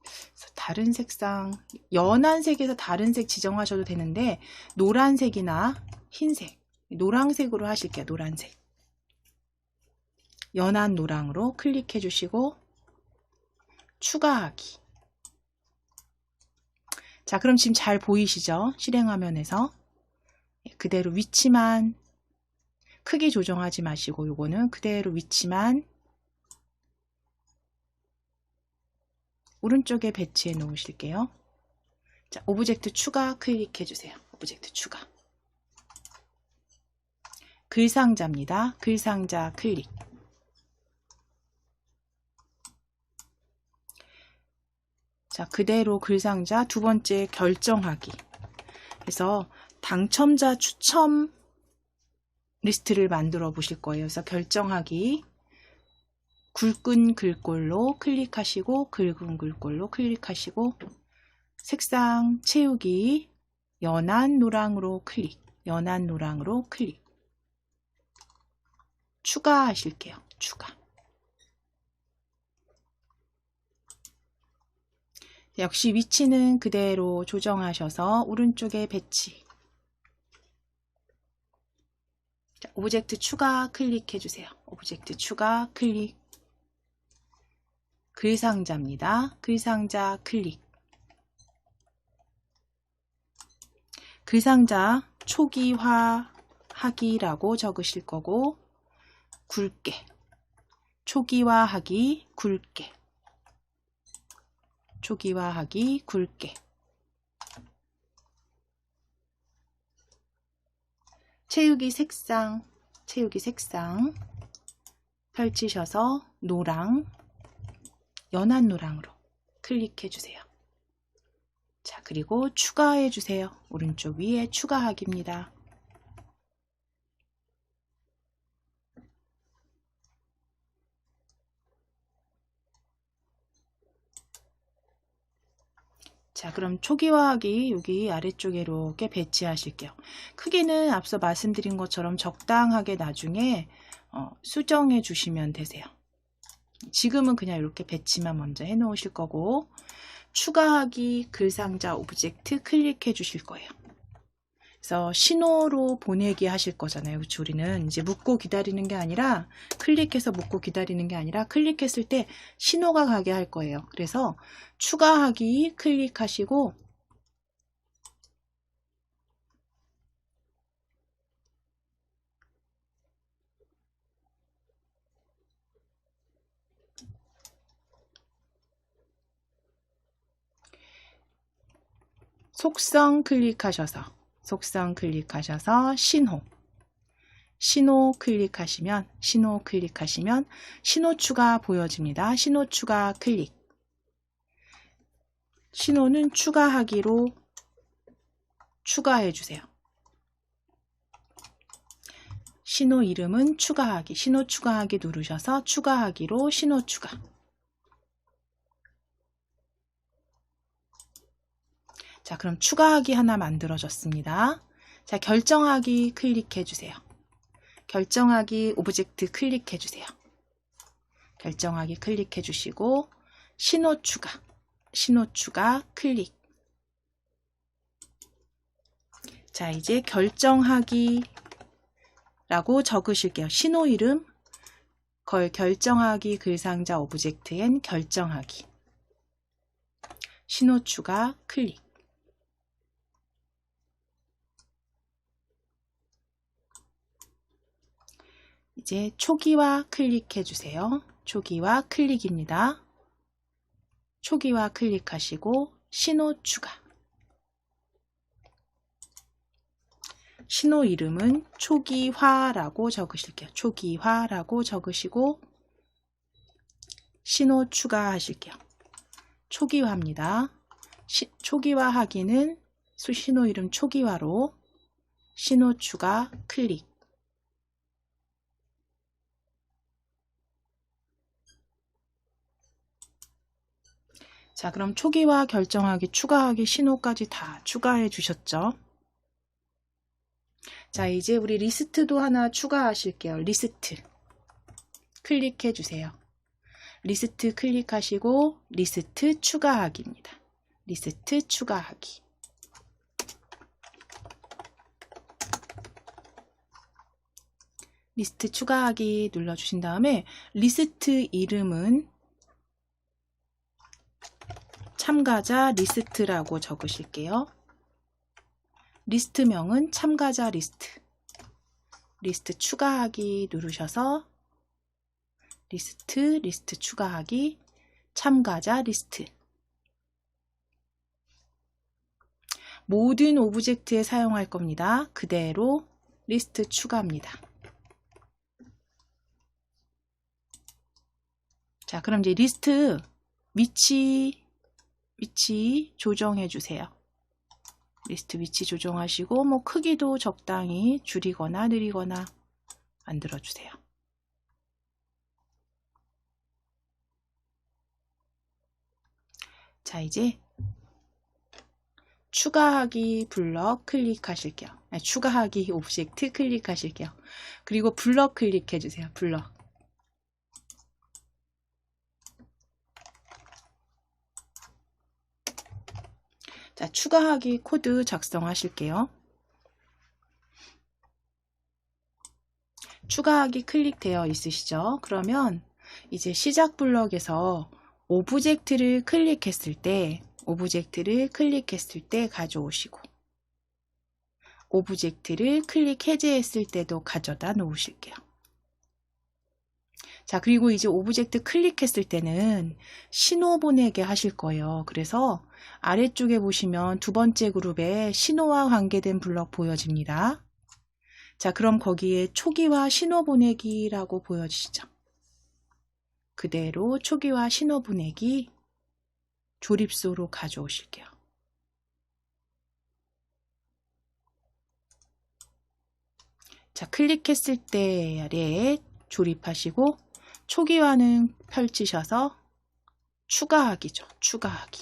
그래서 다른 색상, 연한 색에서 다른 색 지정하셔도 되는데 노란색이나 흰색, 노란색으로 하실게요. 노란색. 연한 노랑으로 클릭해 주시고 추가하기. 자, 그럼 지금 잘 보이시죠? 실행화면에서. 그대로 위치만 크기 조정하지 마시고 요거는 그대로 위치만 오른쪽에 배치해 놓으실게요. 자, 오브젝트 추가 클릭해 주세요. 오브젝트 추가. 글상자입니다. 글상자 클릭. 자, 그대로 글상자 두 번째 결정하기. 그래서 당첨자 추첨 리스트를 만들어 보실 거예요. 그래서 결정하기. 굵은 글꼴로 클릭하시고 굵은 글꼴로 클릭하시고 색상 채우기 연한 노랑으로 클릭, 연한 노랑으로 클릭. 추가하실게요. 추가. 역시 위치는 그대로 조정하셔서 오른쪽에 배치. 자, 오브젝트 추가 클릭해 주세요. 오브젝트 추가 클릭. 글상자입니다. 글상자 클릭. 글상자 초기화하기라고 적으실 거고 굵게. 초기화하기 굵게. 초기화하기 굵게. 채우기 색상, 채우기 색상 펼치셔서 노랑, 연한 노랑으로 클릭해 주세요. 자, 그리고 추가해 주세요. 오른쪽 위에 추가하기입니다. 자, 그럼 초기화하기 여기 아래쪽에 이렇게 배치하실게요. 크기는 앞서 말씀드린 것처럼 적당하게 나중에 수정해 주시면 되세요. 지금은 그냥 이렇게 배치만 먼저 해 놓으실 거고 추가하기 글상자 오브젝트 클릭해 주실 거예요. 그래서 신호로 보내기 하실 거잖아요. 그렇죠? 우리는 이제 묻고 기다리는 게 아니라 클릭해서 묻고 기다리는 게 아니라 클릭했을 때 신호가 가게 할 거예요. 그래서 추가하기 클릭하시고 속성 클릭하셔서 신호 클릭하시면 신호 추가 보여집니다. 신호 추가 클릭. 신호는 추가하기로 추가해 주세요. 신호 이름은 추가하기. 신호 추가하기 누르셔서 추가하기로 신호 추가. 자, 그럼 추가하기 하나 만들어졌습니다. 자, 결정하기 클릭해 주세요. 결정하기 오브젝트 클릭해 주세요. 결정하기 클릭해 주시고 신호 추가 클릭. 자, 이제 결정하기 라고 적으실게요. 신호 이름 결정하기 글상자 오브젝트엔 결정하기. 신호 추가 클릭. 이제 초기화 클릭해 주세요. 초기화 클릭입니다. 초기화 클릭하시고 신호 추가. 신호 이름은 초기화라고 적으실게요. 초기화라고 적으시고 신호 추가하실게요. 초기화입니다. 초기화하기는 신호 이름 초기화로 신호 추가 클릭. 자, 그럼 초기화, 결정하기, 추가하기, 신호까지 다 추가해 주셨죠? 자, 이제 우리 리스트도 하나 추가하실게요. 리스트 클릭해 주세요. 리스트 클릭하시고 리스트 추가하기입니다. 리스트 추가하기. 리스트 추가하기 눌러주신 다음에 리스트 이름은 참가자 리스트라고 적으실게요. 리스트명은 참가자 리스트. 리스트 추가하기 누르셔서 리스트 추가하기 참가자 리스트. 모든 오브젝트에 사용할 겁니다. 그대로 리스트 추가입니다. 자, 그럼 이제 리스트 위치 위치 조정해 주세요. 리스트 위치 조정하시고 뭐 크기도 적당히 줄이거나 늘리거나 만들어 주세요. 자, 이제 추가하기 블럭 클릭하실게요. 아니, 추가하기 오브젝트 클릭하실게요. 그리고 블럭 클릭해 주세요. 블럭. 자, 추가하기 코드 작성하실게요. 추가하기 클릭되어 있으시죠? 그러면 이제 시작 블럭에서 오브젝트를 클릭했을 때 가져오시고, 오브젝트를 클릭 해제했을 때도 가져다 놓으실게요. 자, 그리고 이제 오브젝트 클릭했을 때는 신호 보내게 하실 거예요. 그래서 아래쪽에 보시면 두 번째 그룹에 신호와 관계된 블럭 보여집니다. 자, 그럼 거기에 초기화 신호 보내기라고 보여지시죠? 그대로 초기화 신호 보내기 조립소로 가져오실게요. 자, 클릭했을 때 아래에 조립하시고 초기화는 펼치셔서 추가하기죠. 추가하기.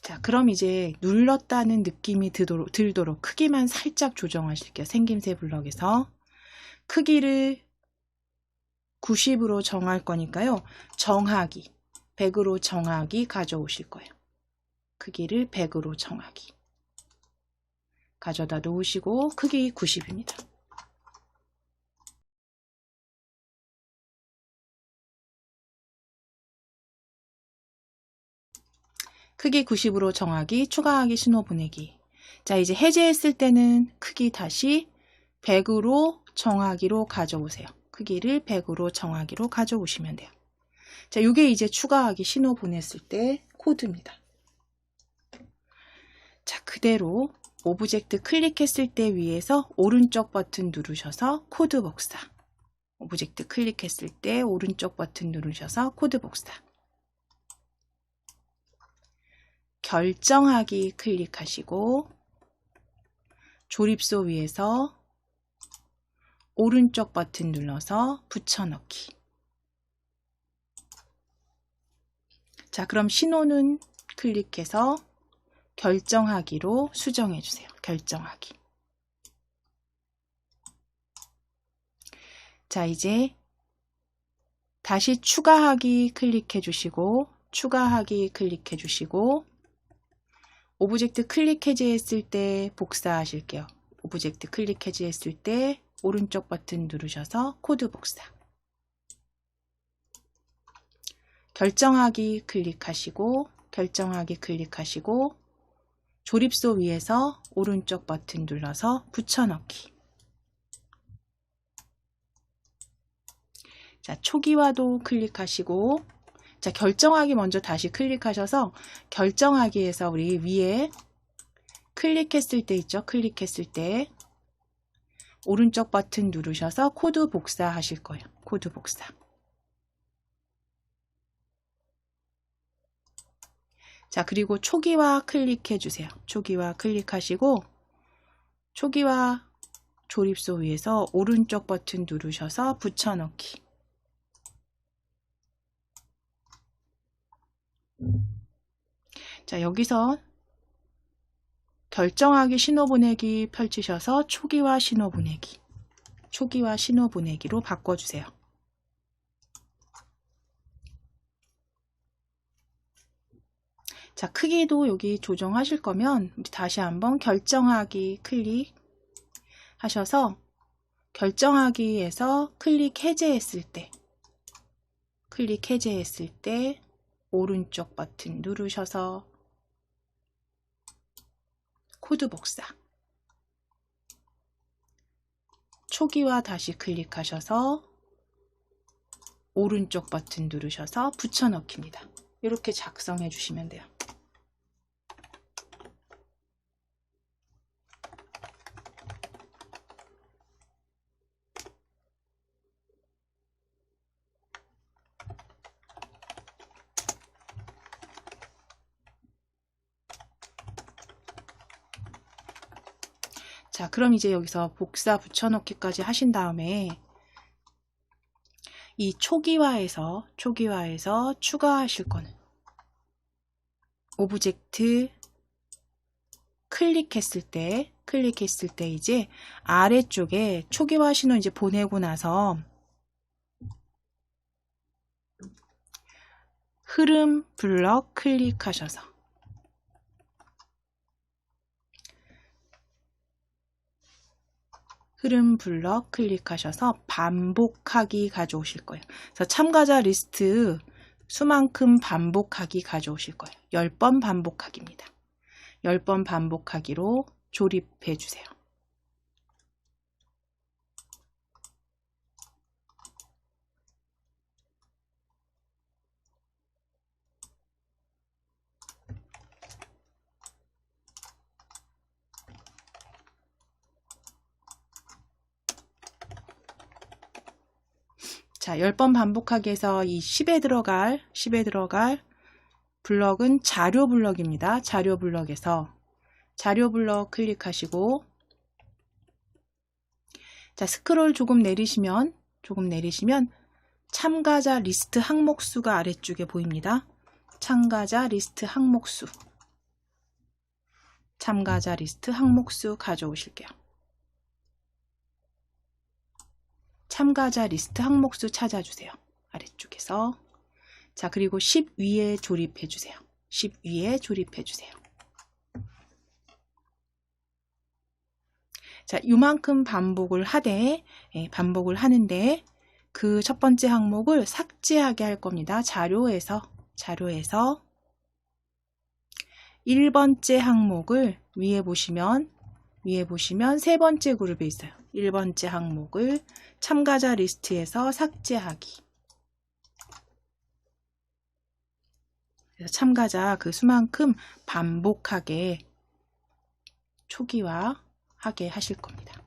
자, 그럼 이제 눌렀다는 느낌이 들도록 크기만 살짝 조정하실게요. 생김새 블럭에서 크기를 90으로 정할 거니까요. 정하기, 100으로 정하기 가져오실 거예요. 크기를 100으로 정하기. 가져다 놓으시고 크기 90입니다. 크기 90으로 정하기, 추가하기, 신호 보내기. 자, 이제 해제했을 때는 크기 다시 100으로 정하기로 가져오세요. 크기를 100으로 정하기로 가져오시면 돼요. 자, 이게 이제 추가하기, 신호 보냈을 때 코드입니다. 자, 그대로 오브젝트 클릭했을 때 위에서 오른쪽 버튼 누르셔서 코드 복사. 오브젝트 클릭했을 때 오른쪽 버튼 누르셔서 코드 복사. 결정하기 클릭하시고 조립소 위에서 오른쪽 버튼 눌러서 붙여넣기. 자, 그럼 신호는 클릭해서 결정하기로 수정해 주세요. 결정하기. 자, 이제 다시 추가하기 클릭해 주시고 추가하기 클릭해 주시고 오브젝트 클릭 해제했을 때 복사하실게요. 오브젝트 클릭 해제했을 때 오른쪽 버튼 누르셔서 코드 복사. 결정하기 클릭하시고 결정하기 클릭하시고 조립소 위에서 오른쪽 버튼 눌러서 붙여넣기. 자, 초기화도 클릭하시고 자, 결정하기 먼저 다시 클릭하셔서 결정하기에서 우리 위에 클릭했을 때 있죠? 클릭했을 때 오른쪽 버튼 누르셔서 코드 복사 하실 거예요. 코드 복사. 자, 그리고 초기화 클릭해 주세요. 초기화 클릭하시고 초기화 조립소 위에서 오른쪽 버튼 누르셔서 붙여넣기. 자, 여기서 결정하기 신호 보내기 펼치셔서 초기화 신호 보내기. 초기화 신호 보내기로 바꿔주세요. 자, 크기도 여기 조정하실 거면 다시 한번 결정하기 클릭 하셔서 결정하기에서 클릭 해제했을 때 오른쪽 버튼 누르셔서 코드 복사. 초기화 다시 클릭하셔서 오른쪽 버튼 누르셔서 붙여넣기입니다. 이렇게 작성해 주시면 돼요. 자, 그럼 이제 여기서 복사 붙여넣기까지 하신 다음에 이 초기화에서 추가하실 거는 오브젝트 클릭했을 때 이제 아래쪽에 초기화 신호 이제 보내고 나서 흐름 블럭 클릭하셔서 반복하기 가져오실 거예요. 그래서 참가자 리스트 수만큼 반복하기 가져오실 거예요. 10번 반복하기입니다. 10번 반복하기로 조립해 주세요. 자, 10번 반복하기에서 이 10에 들어갈 블럭은 자료 블럭입니다. 자료 블럭에서 자료 블럭 클릭하시고, 자, 스크롤 조금 내리시면 참가자 리스트 항목수가 아래쪽에 보입니다. 참가자 리스트 항목수 가져오실게요. 참가자 리스트 항목수 찾아주세요. 아래쪽에서. 자, 그리고 10 위에 조립해 주세요. 10 위에 조립해 주세요. 자, 요만큼 반복을 하는데 그 첫 번째 항목을 삭제하게 할 겁니다. 자료에서 1번째 항목을 위에 보시면 세 번째 그룹에 있어요. 1번째 항목을 참가자 리스트에서 삭제하기. 그래서 참가자 그 수만큼 반복하게 초기화하게 하실 겁니다.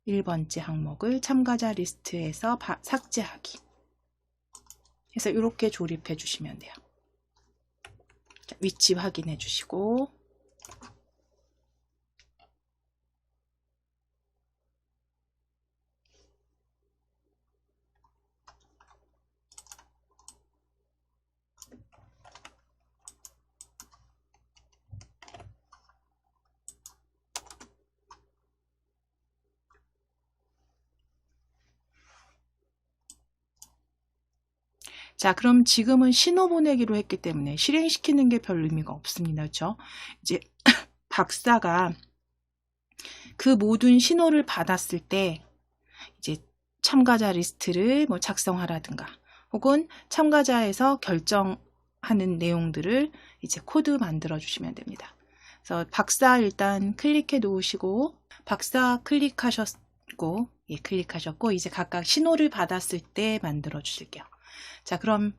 1번째 항목을 참가자 리스트에서 삭제하기. 해서 이렇게 조립해 주시면 돼요. 자, 위치 확인해 주시고, 자, 그럼 지금은 신호 보내기로 했기 때문에 실행시키는 게 별 의미가 없습니다. 그렇죠? 이제 박사가 그 모든 신호를 받았을 때 이제 참가자 리스트를 뭐 작성하라든가 혹은 참가자에서 결정하는 내용들을 이제 코드 만들어 주시면 됩니다. 그래서 박사 일단 클릭해 놓으시고, 박사 클릭하셨고 이제 각각 신호를 받았을 때 만들어 주실게요. 자, 그럼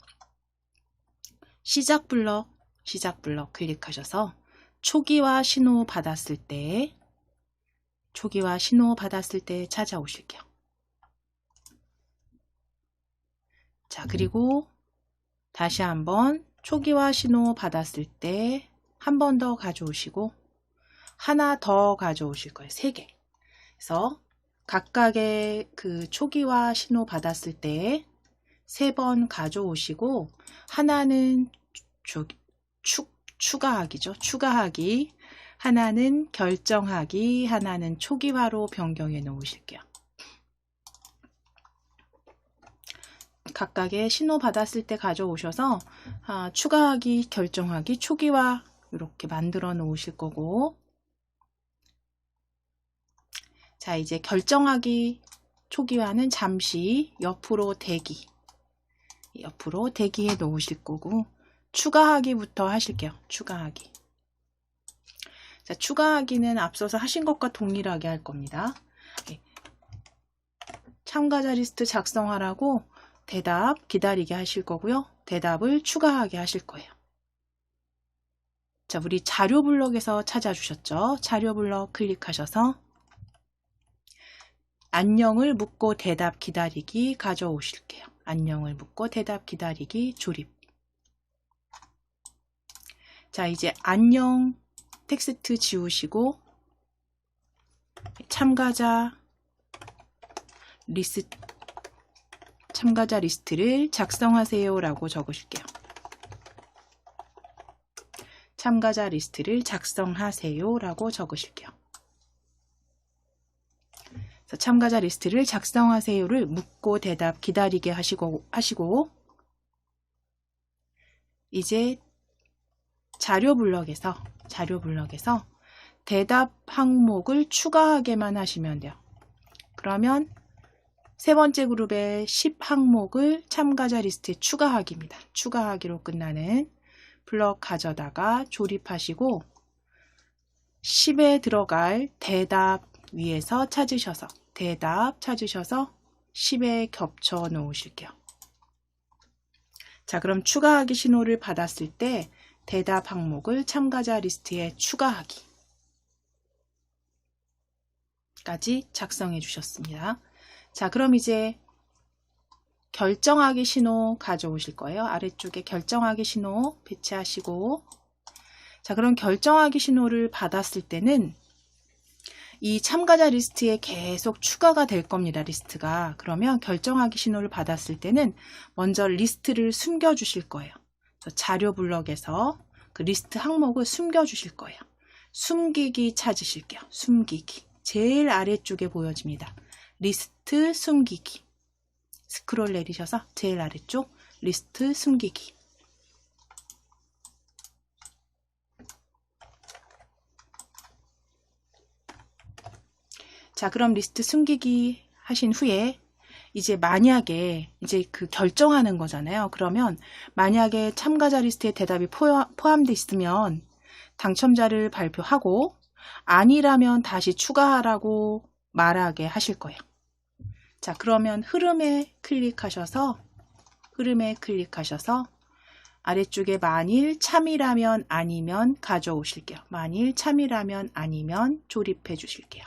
시작 블럭 클릭하셔서 초기화 신호 받았을 때 찾아오실게요. 자, 그리고 다시 한번 초기화 신호 받았을 때 한 번 더 가져오시고 하나 더 가져오실 거예요. 3개. 그래서 각각의 그 초기화 신호 받았을 때 3번 가져오시고, 하나는 추가하기죠. 추가하기. 하나는 결정하기. 하나는 초기화로 변경해 놓으실게요. 각각의 신호 받았을 때 가져오셔서 추가하기, 결정하기, 초기화 이렇게 만들어 놓으실 거고, 자, 이제 결정하기, 초기화는 잠시 옆으로 대기해 놓으실 거고, 추가하기부터 하실게요. 추가하기. 자, 추가하기는 앞서서 하신 것과 동일하게 할 겁니다. 참가자 리스트 작성하라고 대답 기다리게 하실 거고요. 대답을 추가하게 하실 거예요. 자, 우리 자료 블럭에서 찾아주셨죠? 자료 블럭 클릭하셔서 안녕을 묻고 대답 기다리기 가져오실게요. 안녕을 묻고 대답 기다리기 조립. 자, 이제 안녕 텍스트 지우시고 참가자 리스트를 작성하세요 라고 적으실게요. 참가자 리스트를 작성하세요 라고 적으실게요. 그래서 참가자 리스트를 작성하세요를 묻고 대답 기다리게 하시고 이제 자료 블럭에서 대답 항목을 추가하게만 하시면 돼요. 그러면 세 번째 그룹의 10항목을 참가자 리스트에 추가하기입니다. 추가하기로 끝나는 블럭 가져다가 조립하시고 10에 들어갈 대답 위에서 찾으셔서 10에 겹쳐 놓으실게요. 자, 그럼 추가하기 신호를 받았을 때 대답 항목을 참가자 리스트에 추가하기 까지 작성해 주셨습니다. 자, 그럼 이제 결정하기 신호 가져오실 거예요. 아래쪽에 결정하기 신호 배치하시고, 자, 그럼 결정하기 신호를 받았을 때는 이 참가자 리스트에 계속 추가가 될 겁니다. 리스트가. 그러면 결정하기 신호를 받았을 때는 먼저 리스트를 숨겨 주실 거예요. 그래서 자료 블럭에서 그 리스트 항목을 숨겨 주실 거예요. 숨기기 찾으실게요. 숨기기. 제일 아래쪽에 보여집니다. 리스트 숨기기. 스크롤 내리셔서 제일 아래쪽 리스트 숨기기. 자, 그럼 리스트 숨기기 하신 후에 이제 만약에 이제 그 결정하는 거잖아요. 그러면 만약에 참가자 리스트에 대답이 포함되어 있으면 당첨자를 발표하고 아니라면 다시 추가하라고 말하게 하실 거예요. 자, 그러면 흐름에 클릭하셔서 아래쪽에 만일 참이라면 아니면 가져오실게요. 만일 참이라면 아니면 조립해 주실게요.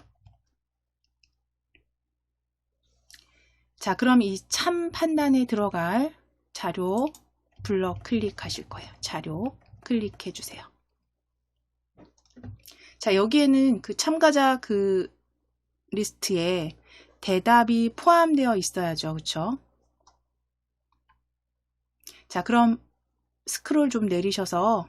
자, 그럼 이 참 판단에 들어갈 자료 블럭 클릭하실 거예요. 자료 클릭해 주세요. 자, 여기에는 그 참가자 그 리스트에 대답이 포함되어 있어야죠. 그렇죠? 자, 그럼 스크롤 좀 내리셔서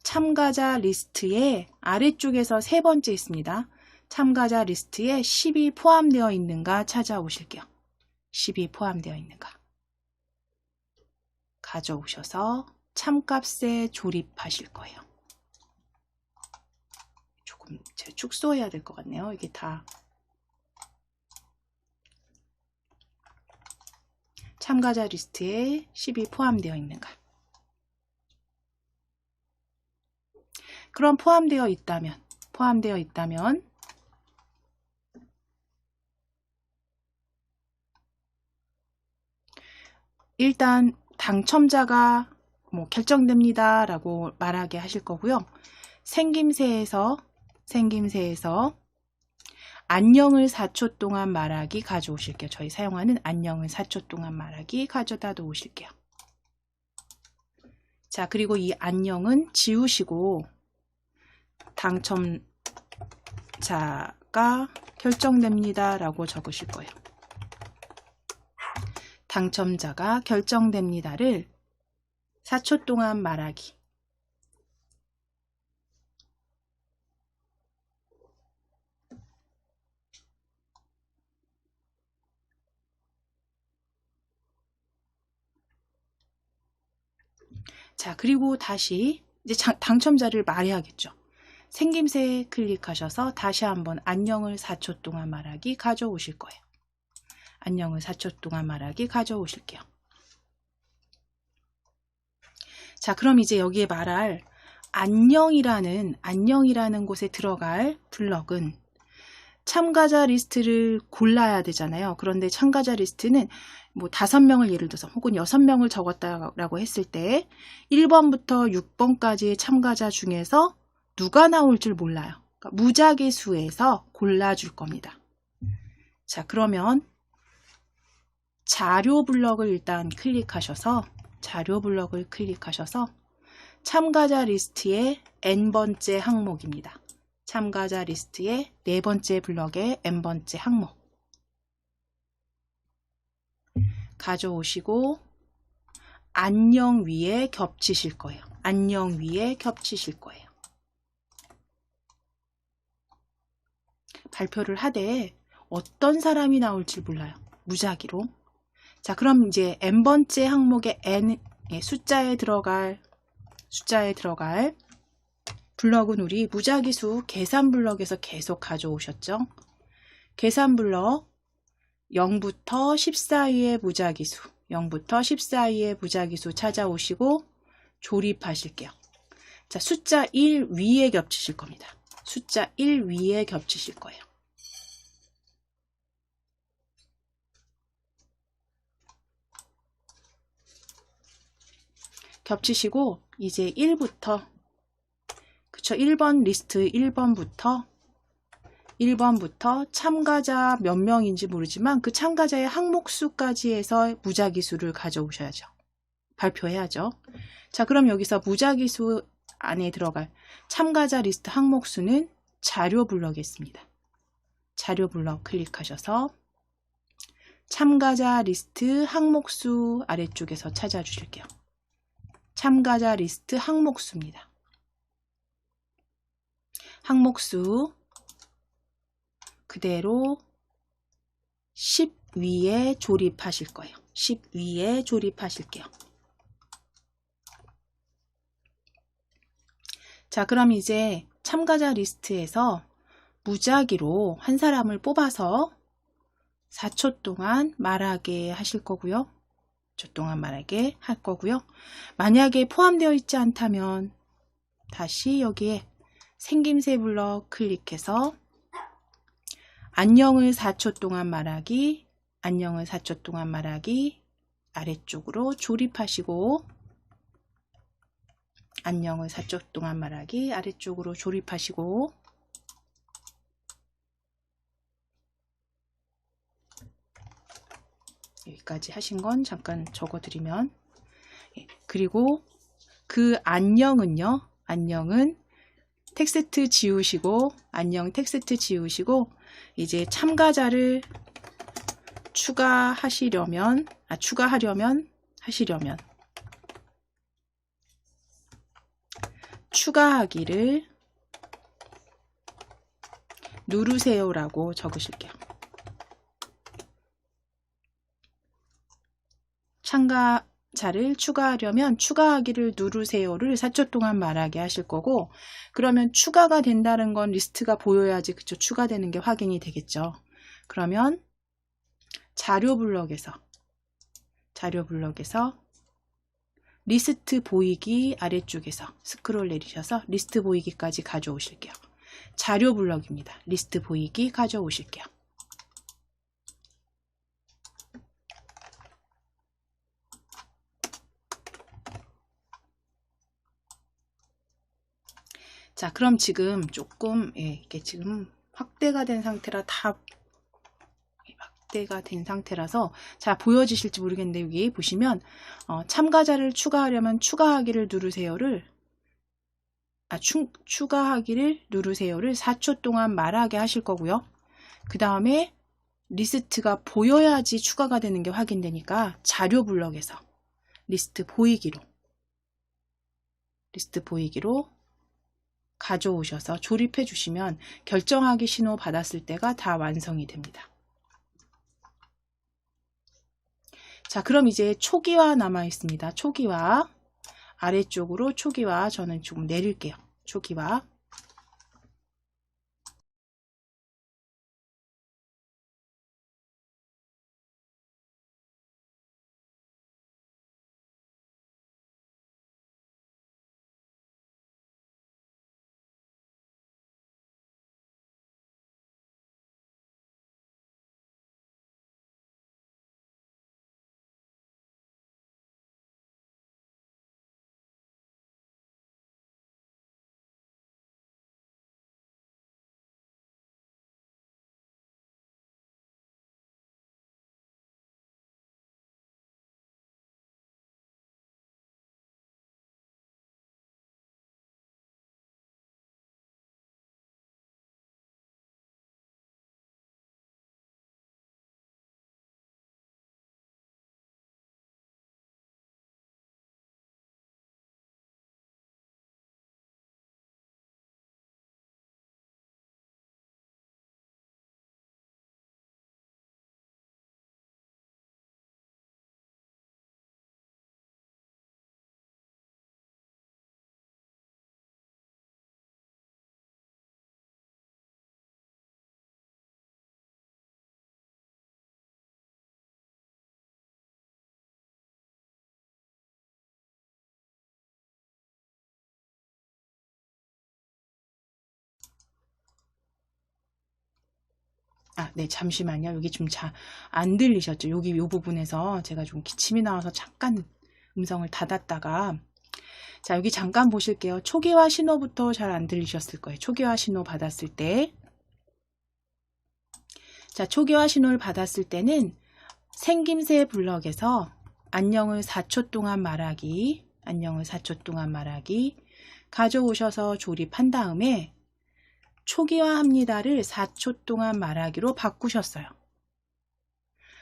참가자 리스트에 아래쪽에서 세 번째 있습니다. 참가자 리스트에 10이 포함되어 있는가 찾아오실게요. 10이 포함되어 있는가. 가져오셔서 참값에 조립하실 거예요. 조금 제가 축소해야 될 것 같네요. 이게 다 참가자 리스트에 10이 포함되어 있는가. 그럼 포함되어 있다면 일단 당첨자가 뭐 결정됩니다 라고 말하게 하실 거고요. 생김새에서 안녕을 4초 동안 말하기 가져오실게요. 저희 사용하는 안녕을 4초 동안 말하기 가져다 놓으실게요. 자, 그리고 이 안녕은 지우시고 당첨자가 결정됩니다 라고 적으실 거예요. 당첨자가 결정됩니다를 4초 동안 말하기. 자, 그리고 다시 이제 당첨자를 말해야겠죠. 생김새에 클릭하셔서 다시 한번 안녕을 4초 동안 말하기 가져오실 거예요. 안녕을 4초 동안 말하기 가져오실게요. 자, 그럼 이제 여기에 말할 안녕이라는 곳에 들어갈 블럭은 참가자 리스트를 골라야 되잖아요. 그런데 참가자 리스트는 뭐 5명을 예를 들어서 혹은 6명을 적었다라고 했을 때 1번부터 6번까지의 참가자 중에서 누가 나올 줄 몰라요. 그러니까 무작위 수에서 골라줄 겁니다. 자, 그러면 자료 블럭을 일단 클릭하셔서 참가자 리스트의 n번째 항목입니다. 참가자 리스트의 네 번째 블럭의 n번째 항목 가져오시고 안녕 위에 겹치실 거예요. 안녕 위에 겹치실 거예요. 발표를 하되 어떤 사람이 나올지 몰라요. 무작위로. 자, 그럼 이제 n번째 항목의 n 숫자에 들어갈 블럭은 우리 무작위수 계산 블럭에서 계속 가져오셨죠. 계산 블럭 0부터 10 사이의 무작위수 0부터 10 사이의 무작위수 찾아오시고 조립하실게요. 자, 숫자 1 위에 겹치실 겁니다. 숫자 1 위에 겹치실 거예요. 겹치시고 이제 1부터 그쵸 1번 리스트 1번부터 참가자 몇 명인지 모르지만 그 참가자의 항목수까지 해서 무작위수를 가져오셔야죠. 발표해야죠. 자, 그럼 여기서 무작위수 안에 들어갈 참가자 리스트 항목수는 자료 블럭에 있습니다. 자료 블럭 클릭하셔서 참가자 리스트 항목수 아래쪽에서 찾아주실게요. 참가자 리스트 항목수입니다. 항목수 그대로 10 위에 조립하실 거예요. 10 위에 조립하실게요. 자, 그럼 이제 참가자 리스트에서 무작위로 한 사람을 뽑아서 4초 동안 말하게 하실 거고요. 4초 동안 말하게 할 거고요. 만약에 포함되어 있지 않다면 다시 여기에 생김새 블럭 클릭해서 안녕을 4초 동안 말하기, 안녕을 4초 동안 말하기 아래쪽으로 조립하시고 안녕을 4초 동안 말하기 아래쪽으로 조립하시고 여기까지 하신 건 잠깐 적어드리면 그리고 그 안녕은요. 안녕은 텍스트 지우시고 안녕 텍스트 지우시고 이제 참가자를 추가하려면 추가하기를 누르세요라고 적으실게요. 참가자를 추가하려면 추가하기를 누르세요를 4초 동안 말하게 하실 거고 그러면 추가가 된다는 건 리스트가 보여야지 그쵸 추가되는 게 확인이 되겠죠. 그러면 자료 블럭에서 리스트 보이기 아래쪽에서 스크롤 내리셔서 리스트 보이기까지 가져오실게요. 자료 블럭입니다. 리스트 보이기 가져오실게요. 자, 그럼 지금 조금 이게 지금 확대가 된 상태라 잘 보여지실지 모르겠는데 여기 보시면 참가자를 추가하려면 추가하기를 누르세요를 추가하기를 누르세요를 4초 동안 말하게 하실 거고요. 그 다음에 리스트가 보여야지 추가가 되는 게 확인되니까 자료 블럭에서 리스트 보이기로 가져오셔서 조립해 주시면 결정하기 신호 받았을 때가 다 완성이 됩니다. 자, 그럼 이제 초기화 남아 있습니다. 초기화 아래쪽으로 초기화 저는 조금 내릴게요. 초기화 네, 잠시만요. 여기 좀 안 들리셨죠? 여기 요 부분에서 제가 좀 기침이 나와서 잠깐 음성을 닫았다가, 자, 여기 잠깐 보실게요. 초기화 신호부터 잘 안 들리셨을 거예요. 초기화 신호 받았을 때. 자, 초기화 신호를 받았을 때는 생김새 블럭에서 안녕을 4초 동안 말하기, 안녕을 4초 동안 말하기 가져오셔서 조립한 다음에 초기화합니다를 4초 동안 말하기로 바꾸셨어요.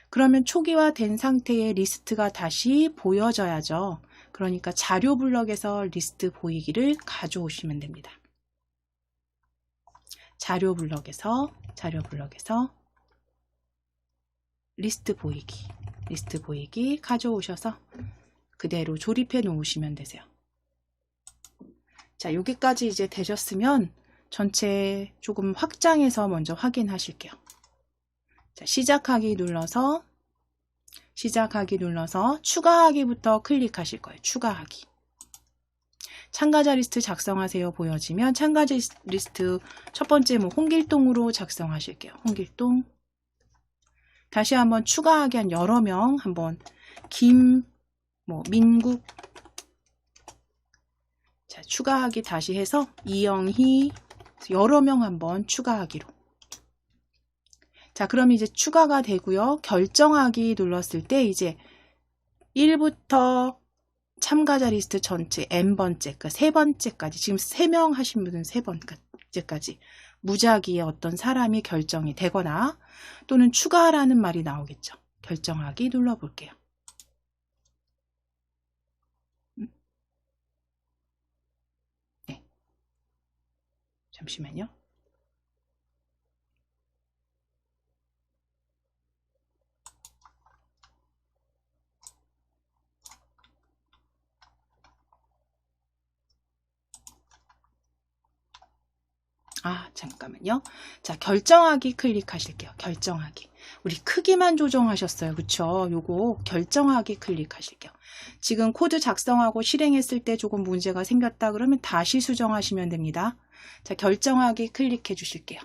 그러면 초기화된 상태의 리스트가 다시 보여져야죠. 그러니까 자료 블럭에서 리스트 보이기를 가져오시면 됩니다. 자료 블럭에서 리스트 보이기 가져오셔서 그대로 조립해 놓으시면 되세요. 자, 여기까지 이제 되셨으면 전체 조금 확장해서 먼저 확인하실게요. 자, 시작하기 눌러서 추가하기부터 클릭하실 거예요. 추가하기. 참가자 리스트 작성하세요 보여지면 참가자 리스트 첫 번째 홍길동으로 작성하실게요. 홍길동. 다시 한번 추가하기 한 여러 명 한번 민국. 자, 추가하기 다시 해서 이영희 여러 명 한번 추가하기로. 자, 그럼 이제 추가가 되고요. 결정하기 눌렀을 때 이제 1부터 참가자 리스트 전체 n번째, 그러니까 3번째까지, 지금 3명 하신 분은 3번째까지 무작위의 어떤 사람이 결정이 되거나 또는 추가라는 말이 나오겠죠. 결정하기 눌러볼게요. 네. 잠시만요. 잠깐만요. 자, 결정하기 클릭하실게요. 결정하기. 우리 크기만 조정하셨어요. 그쵸? 요거 결정하기 클릭하실게요. 지금 코드 작성하고 실행했을 때 조금 문제가 생겼다 그러면 다시 수정하시면 됩니다. 자, 결정하기 클릭해 주실게요.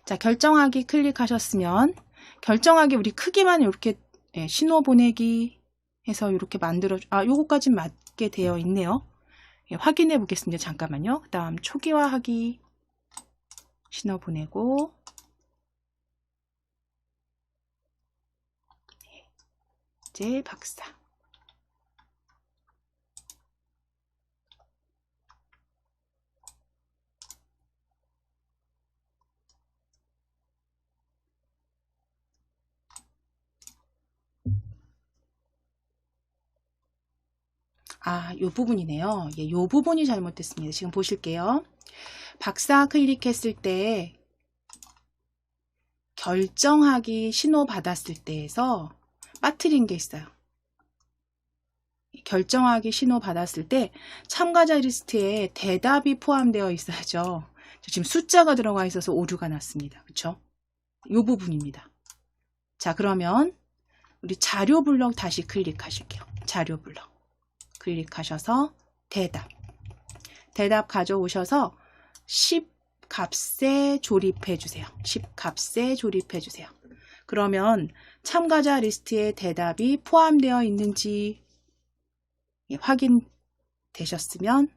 자, 결정하기 클릭하셨으면 결정하기 우리 크기만 이렇게 신호 보내기 해서 이렇게 요거까지 맞게 되어 있네요. 확인해 보겠습니다. 잠깐만요. 그 다음 초기화하기 신호 보내고 이제 박사. 요 부분이네요. 요 부분이 잘못됐습니다. 지금 보실게요. 박사 클릭했을 때 결정하기 신호 받았을 때에서 빠뜨린 게 있어요. 결정하기 신호 받았을 때 참가자 리스트에 대답이 포함되어 있어야죠. 지금 숫자가 들어가 있어서 오류가 났습니다. 그쵸? 요 부분입니다. 자, 그러면 우리 자료 블럭 다시 클릭하실게요. 자료 블럭 클릭하셔서 대답 가져오셔서 10 값에 조립해 주세요. 10 값에 조립해 주세요. 그러면 참가자 리스트에 대답이 포함되어 있는지 확인되셨으면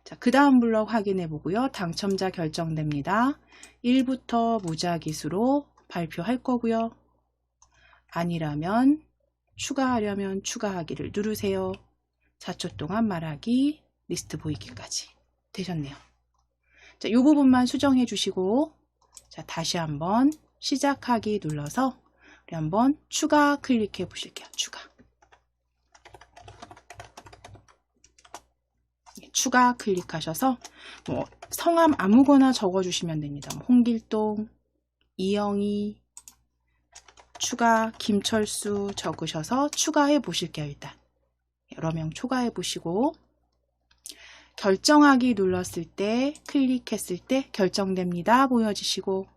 자, 그 다음 블럭 확인해 보고요. 당첨자 결정됩니다. 1부터 무작위수로 발표할 거고요. 아니라면 추가하려면 추가하기를 누르세요. 4초 동안 말하기, 리스트 보이기까지 되셨네요. 자, 이 부분만 수정해 주시고 자, 다시 한번 시작하기 눌러서 우리 한번 추가 클릭해 보실게요. 추가 클릭하셔서 성함 아무거나 적어주시면 됩니다. 홍길동, 이영희, 추가, 김철수 적으셔서 추가해 보실게요. 일단 여러 명 추가해 보시고 결정하기 눌렀을 때 클릭했을 때 결정됩니다 보여지시고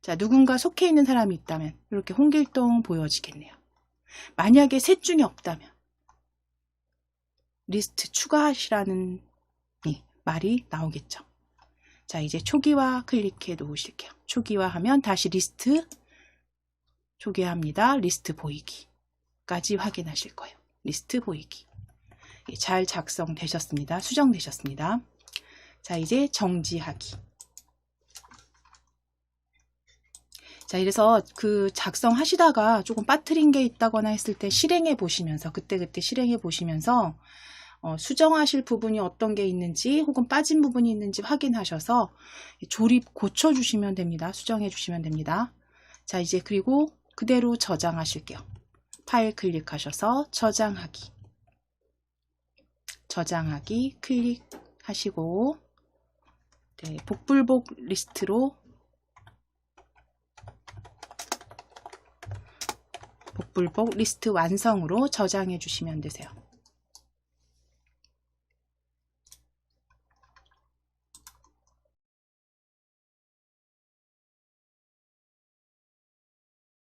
자, 누군가 속해 있는 사람이 있다면 이렇게 홍길동 보여지겠네요. 만약에 셋 중에 없다면 리스트 추가하시라는 말이 나오겠죠. 자, 이제 초기화 클릭해 놓으실게요. 초기화하면 다시 리스트 초기화합니다. 리스트 보이기까지 확인하실 거예요. 리스트 보이기. 잘 작성되셨습니다. 수정되셨습니다. 자, 이제 정지하기. 자, 이래서 그 작성하시다가 조금 빠뜨린 게 있다거나 했을 때 실행해 보시면서, 그때그때 실행해 보시면서 수정하실 부분이 어떤 게 있는지 혹은 빠진 부분이 있는지 확인하셔서 조립 고쳐주시면 됩니다. 수정해 주시면 됩니다. 자, 이제 그리고 그대로 저장하실게요. 파일 클릭하셔서 저장하기. 저장하기 클릭하시고, 네, 복불복 리스트로 복불복 리스트 완성으로 저장해 주시면 되세요.